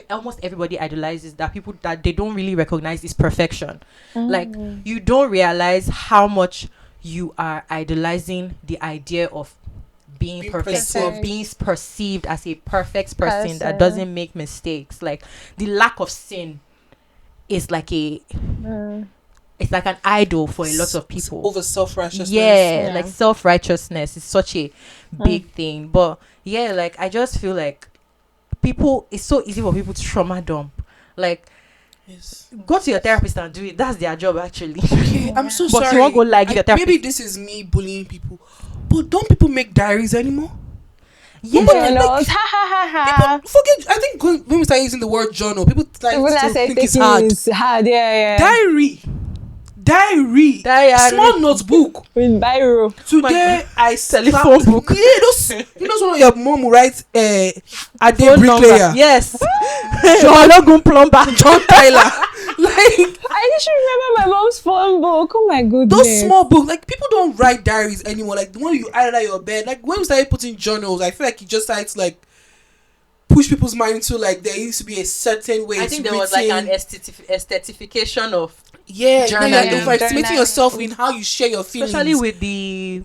almost everybody idolizes, that people that they don't really recognize, is perfection. Like, you don't realize how much you are idolizing the idea of being perfect, or perceived. being perceived as a perfect person that doesn't make mistakes. Like, the lack of sin is like it's like an idol for a lot of people. Over self-righteousness. Yeah, like self-righteousness is such a big thing. But yeah, like, I just feel like people, it's so easy for people to trauma dump. Like, Yes. go to your therapist and do it. That's their job, actually. Okay, I'm so But sorry. you won't go like your therapist. Maybe this is me bullying people, but don't people make diaries anymore? Yeah. Journals. Ha ha ha ha. People forget. I think when we start using the word journal, people like When I still say think it's hard. yeah. Diary. Small notebook. With biro. Today I Telephone book. Yeah, those one of your mom will write a day Phone number. bricklayer. Yes. John plumber. John Tyler. Like, I just remember my mom's phone book. Oh my goodness. those small books, like, people don't write diaries anymore. Like the one you added at your bed. Like, when we started putting journals, I feel like it just started to like push people's mind into like there used to be a certain way. I it's think there was like written. an aesthetification of yeah, journaling. like overestimating Journaling. yourself in how you share your feelings. especially with the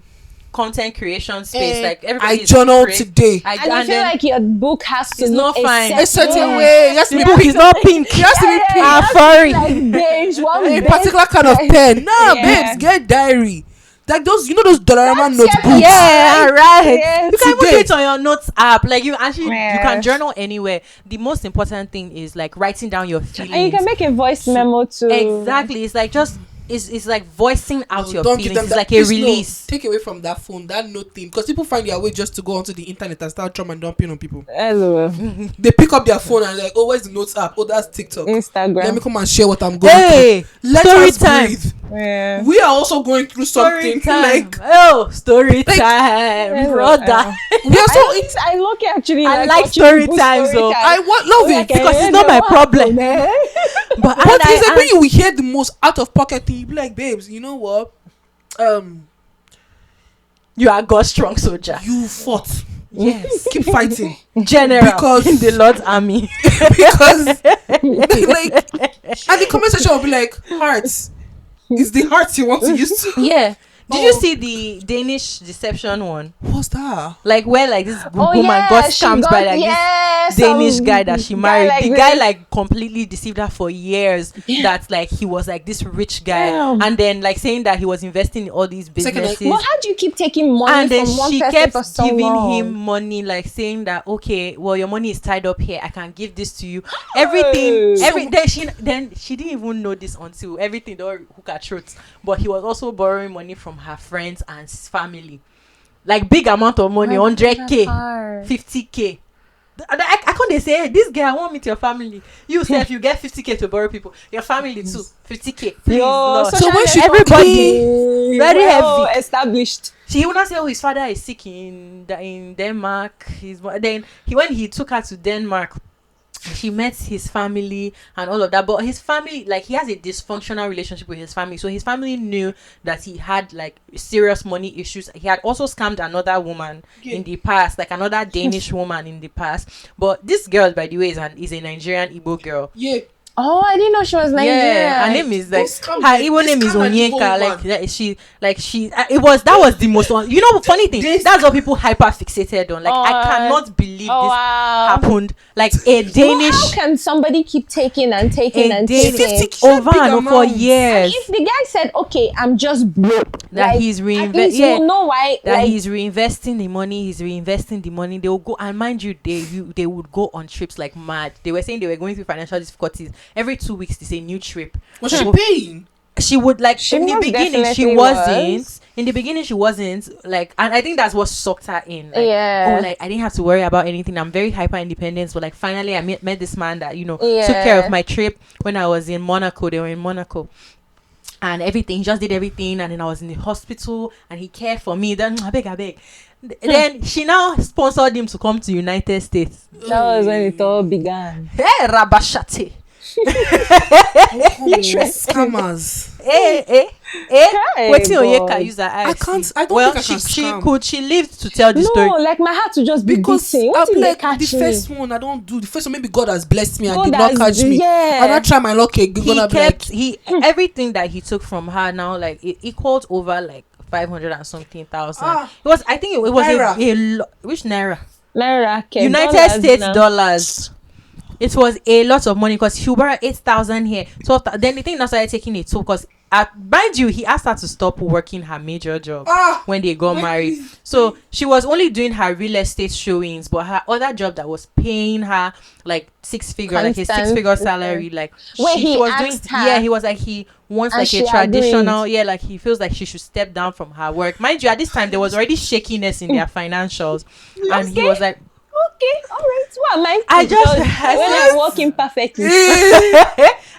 content creation space. Like, I everybody is journaled great. today. And you feel like your book has to It's look not fine. A certain Yeah. way. It has to the be book pink. is not pink. It has to be pink. Ah, sorry. Like beige, one A beige. particular kind of pen. Nah, Yeah. babes, get diary. Like those, those Dollarama notebooks. Yeah, right. Yeah. You can even Today. do it on your notes app. Like, you actually you can Yes. journal anywhere. The most important thing is like writing down your feelings. And you can make a voice memo too. Exactly. It's like just it's like voicing out your Don't give feelings. them It's that. like a Please, no. release. Take away from that phone, that note thing, because people find their way just to go onto the internet and start trauma dumping on people. Hello. They pick up their phone and like, oh, where's the notes app? Oh, that's TikTok. Let me Instagram. come and share what I'm going Hey, through. Let story us time. breathe. Yeah. We are also going through something like story like- time, brother. we are so. I look actually. I like watching story people's times, so I love it because it's not my problem. But But it's like when you will hear the most out of pocket thing, you be like, babes, you know what? You are God's strong soldier. You fought. Yes. Keep fighting. General Because- in the Lord's army. Because like and the comment section will be like, hearts. It's the hearts you want to use to. Yeah. Did Oh. you see the Danish deception one? What's that? Like, where like this Oh, woman yeah, got she scammed by got- like yeah, this Danish some guy that she guy married. like The guy this. like completely deceived her for years. That like he was like this rich guy, Damn. and then like saying that he was investing in all these Second, businesses. Well, how do you keep taking money And then from one she person kept for so giving long? him money, like saying that, okay, well, your money is tied up here. I can give this to you. Everything, Oh. then she didn't even know this until everything don't hook her throat. But he was also borrowing money from her friends and family, like big amount of money, 100K, 50K. I can't say, hey, this guy, I want meet your family. You say if you get 50K to borrow people, your family too, 50K. Please, Yo, Lord. So when she everybody very heavy. established. She would not say, oh, his father is sick in Denmark. Then when he took her to Denmark, she met his family and all of that. But his family, like, he has a dysfunctional relationship with his family. So his family knew that he had like serious money issues. He had also scammed another woman in the past, like another Danish woman in the past. But this girl, by the way, is a Nigerian Igbo girl. Yeah. Oh, I didn't know she was Nigerian. Yeah, her name is like This scam- her Igbo this name is scam and Igbo Onyeka. woman. Like it was that was the most one. You know, funny thing. That's what people hyper fixated on. Like, I cannot believe Oh, this wow. happened. Like a Danish. Well, how can somebody keep taking and taking and Danish taking? 50K over big and over amount. years. If the guy said, "Okay, I'm just broke," That like, he's at reinvesting. least you know why. That like, he's reinvesting the money. He's reinvesting the money. They will go, and mind you, they would go on trips like mad. They were saying they were going through financial difficulties. Every 2 weeks, they say new trip. Was she paying? She would like She in the most beginning. She definitely wasn't. was. In the beginning, she wasn't like, and I think that's what sucked her in. Like, Yeah. Oh, like I didn't have to worry about anything. I'm very hyper independent. But like finally, I met this man that took Yeah. care of my trip when I was in Monaco. They were in Monaco. And everything, he just did everything, and then I was in the hospital, and he cared for me. Then I beg. Then she now sponsored him to come to United States. that was when it all began. Hey, Rabashate. Scammers. Wetin Onyeka God. use her eyes I can't. see? I don't Well, think I can she scam. could. She lived to tell the No, story. like my heart to just be Because beating. I'll What be if they like, catch the me? first one I don't do. The first one, maybe God has blessed me and God did not has- catch me. yeah. And I try my luck again. He Gonna be kept like, everything that he took from her now, like it equaled over like 500 and something thousand. Ah, It was, I think it was Naira. which naira? Naira, okay, United dollars States now. dollars. It was a lot of money because he borrowed 8,000 here. So then the thing now started taking it too, because mind you, he asked her to stop working her major job when they got married. So she was only doing her real estate showings, but her other job that was paying her like six figure, like a Constant, 6-figure salary, like Where she he was doing. asked her, Yeah, he was like, he wants and like she a traditional. agreed. Yeah, like he feels like she should step down from her work. Mind you, at this time there was already shakiness in their financials, and he was like, Okay, all right. What am I? I to just- judge I when just- I'm working perfectly.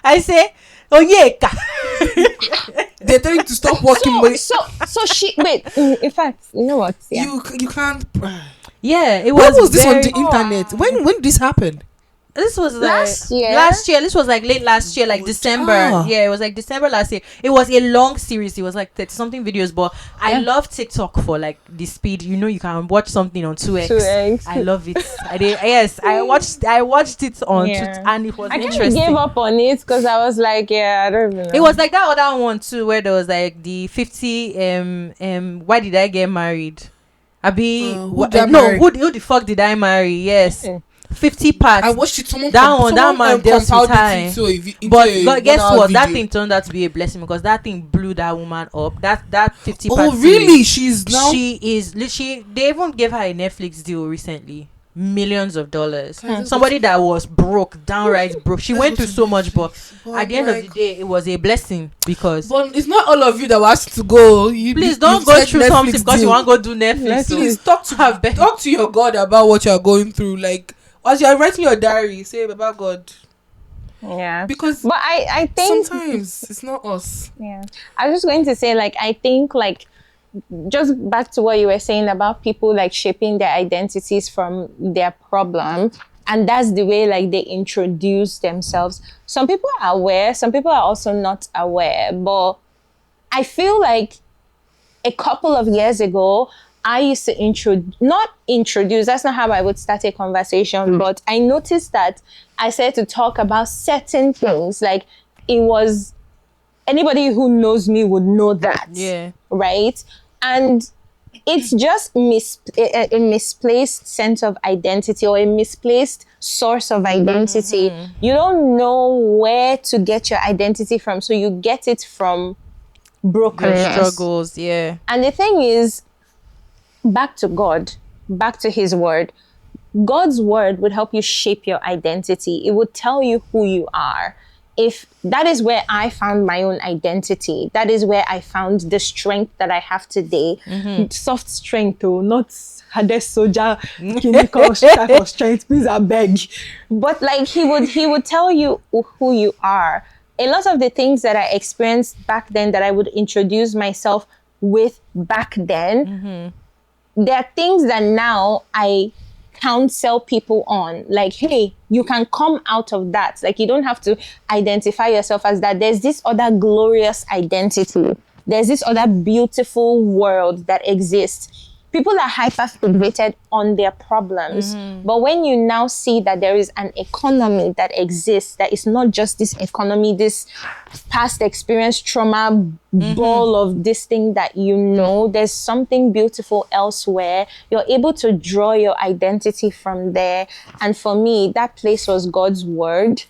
I say, Onyeka. they're telling you to stop working, but So she wait. In fact, you know what? Yeah. you can't. Yeah, it When was. was this on very- the internet? When did this happen? This was like Last year? Last year. This was like late last year, like December. Ah. Yeah, it was like December last year. It was a long series. It was like 30 something videos. But I love TikTok for like the speed. You know, you can watch something on 2x. 2x. I love it. I watched it on Yeah. and it was I kind of interesting. gave up on it because I was like, yeah, I don't even know. It was like that other one too, where there was like the 50 why did I get married? Abi Who did I marry? who the fuck did I marry? Yes. Mm. 50 parts. I watched it. Someone That man dealt with compiled her. it into But a God, guess 1 hour what? That video. thing turned out to be a blessing because that thing blew that woman up. That 50 Oh part really? series, She's now. she is literally. They even gave her a Netflix deal recently, millions of dollars. Guys, let's Somebody that was broke, downright broke. She let's went go through to so much, but But at the end of the like- day, it was a blessing because. But it's not all of you that were asked to go. Please don't go through something because you want to go do Netflix. so- Please I beg. talk to your God about what you are going through. Like as you are writing your diary, say about God, yeah. because But I think sometimes it's not us. yeah. I was just going to say like I think like just back to what you were saying about people like shaping their identities from their problem, and that's the way like they introduce themselves. Some people are aware, some people are also not aware, but I feel like a couple of years ago I used to not introduce, that's not how I would start a conversation, but I noticed that I started to talk about certain things. Like it was, anybody who knows me would know that. Yeah. Right? And it's just a misplaced sense of identity or a misplaced source of identity. You don't know where to get your identity from. So you get it from Your brokenness. struggles, yeah. And the thing is, back to God, back to His word. God's word would help you shape your identity. It would tell you who you are. If that is where I found my own identity, that is where I found the strength that I have today. Soft strength, though, not hardest soldier, clinical type of strength. Please, I beg. But like he would tell you who you are. A lot of the things that I experienced back then that I would introduce myself with back then, there are things that now I counsel people on. Like, hey, you can come out of that. Like, you don't have to identify yourself as that. There's this other glorious identity. There's this other beautiful world that exists. People are hyper fixated on their problems. But when you now see that there is an economy that exists, that is not just this economy, this past experience, trauma, ball of this thing that you know, there's something beautiful elsewhere. You're able to draw your identity from there. And for me, that place was God's word.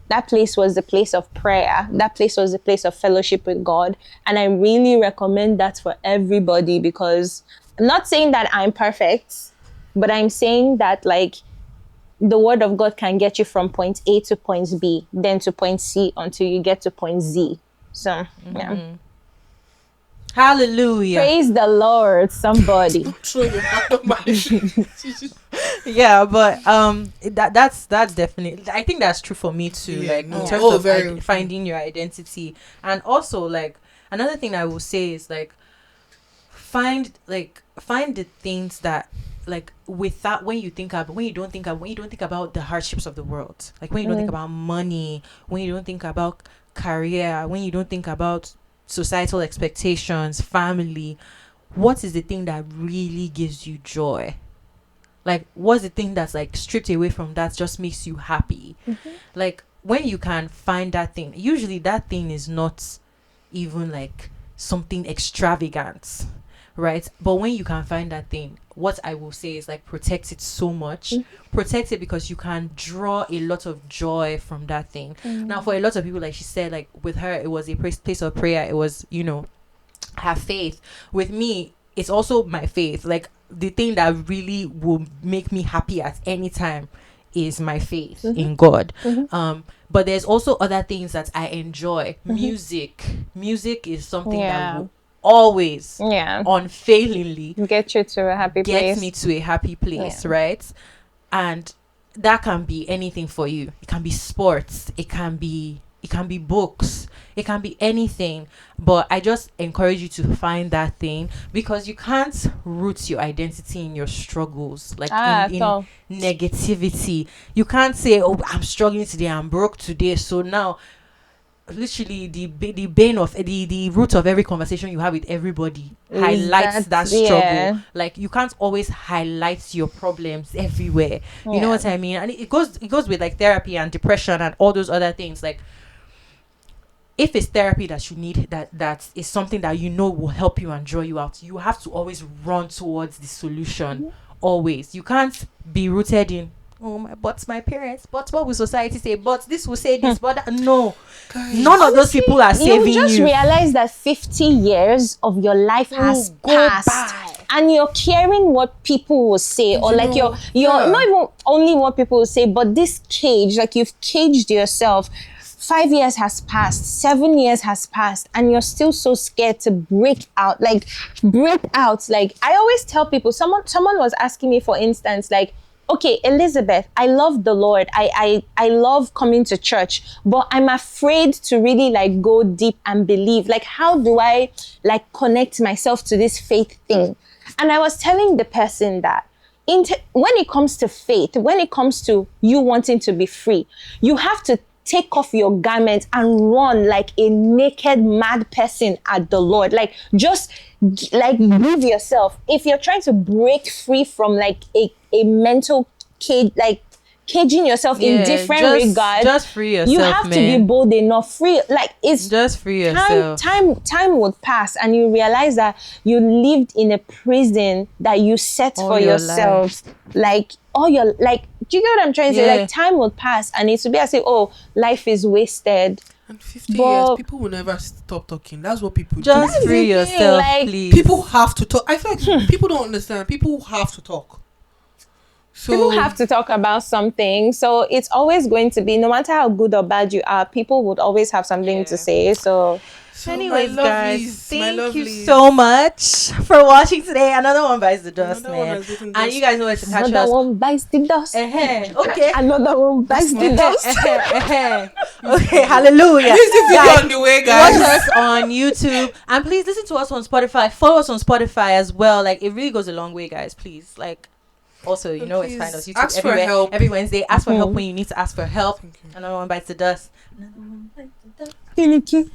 That place was the place of prayer. That place was the place of fellowship with God. And I really recommend that for everybody, because I'm not saying that I'm perfect, but I'm saying that like the word of God can get you from point A to point B, then to point C until you get to point Z. So, yeah. Hallelujah. Praise the Lord, somebody. Throw your hand on my Yeah, but that's definitely, I think that's true for me too. Yeah, like no. in terms Oh, of very. finding your identity, and also like another thing I will say is like find the things that like with that, when you don't think about the hardships of the world, like when you don't think about money, when you don't think about career, when you don't think about societal expectations, family, what is the thing that really gives you joy? Like, what's the thing that's like stripped away from that just makes you happy? Like, when you can find that thing, usually that thing is not even like something extravagant, right? But when you can find that thing, what I will say is like protect it so much. Protect it, because you can draw a lot of joy from that thing. Now, for a lot of people, like she said, like with her, it was a place of prayer. It was, her faith. With me, it's also my faith. Like, the thing that really will make me happy at any time is my faith in God. But there's also other things that I enjoy. Music is something that will always, unfailingly, Get you to a happy gets place. me to a happy place, right? And that can be anything for you. It can be sports, it can be books, it can be anything. But I just encourage you to find that thing, because you can't root your identity in your struggles, like in negativity. You can't say, oh, I'm struggling today, I'm broke today, so now literally the bane of the root of every conversation you have with everybody highlights that struggle. Like, you can't always highlight your problems everywhere. You know what I mean? And it goes with like therapy and depression and all those other things. Like, if it's therapy that you need, that is something that will help you and draw you out, you have to always run towards the solution. Always. You can't be rooted in, but my parents, but what will society say, but this will say this, but that. No. Guys, none of those people are saving you. You just realize that 50 years of your life has passed, and you're caring what people will say, or like you're not even only what people will say, but this cage, like you've caged yourself. 5 years has passed, 7 years has passed, and you're still so scared to break out. Like, I always tell people, someone was asking me, for instance, like, okay, Elizabeth, I love the Lord. I love coming to church, but I'm afraid to really like go deep and believe. Like, how do I like connect myself to this faith thing? And I was telling the person that when it comes to faith, when it comes to you wanting to be free, you have to take off your garment and run like a naked mad person at the Lord. Like, just like give yourself. If you're trying to break free from like a mental cage, like caging yourself in different regards, just free yourself. You have to be bold enough. Free, like, it's just free yourself. Time would pass, and you realize that you lived in a prison that you set all for yourself. Like, all your, like, do you get what I'm trying to say? Like, time will pass, and it will be as if, oh, life is wasted. And 50 years, people will never stop talking. That's what people just do. free yourself, like, please. People have to talk. I feel like people don't understand. People have to talk. So people have to talk about something. So it's always going to be, no matter how good or bad you are, people would always have something to say. So anyways, my guys, lovelies, thank you so much for watching today. Another one bites the dust, man. And you guys know where to catch us. Another one bites the dust. Okay. Another one bites the dust. Okay, hallelujah. This is Guys, on the way, guys. watch us on YouTube, and please listen to us on Spotify. Follow us on Spotify as well. Like, it really goes a long way, guys. Please, like, also, you know, it's find us YouTube ask everywhere. for help. Every Wednesday, ask for help when you need to ask for help. Another one bites the dust. Another one bites the dust.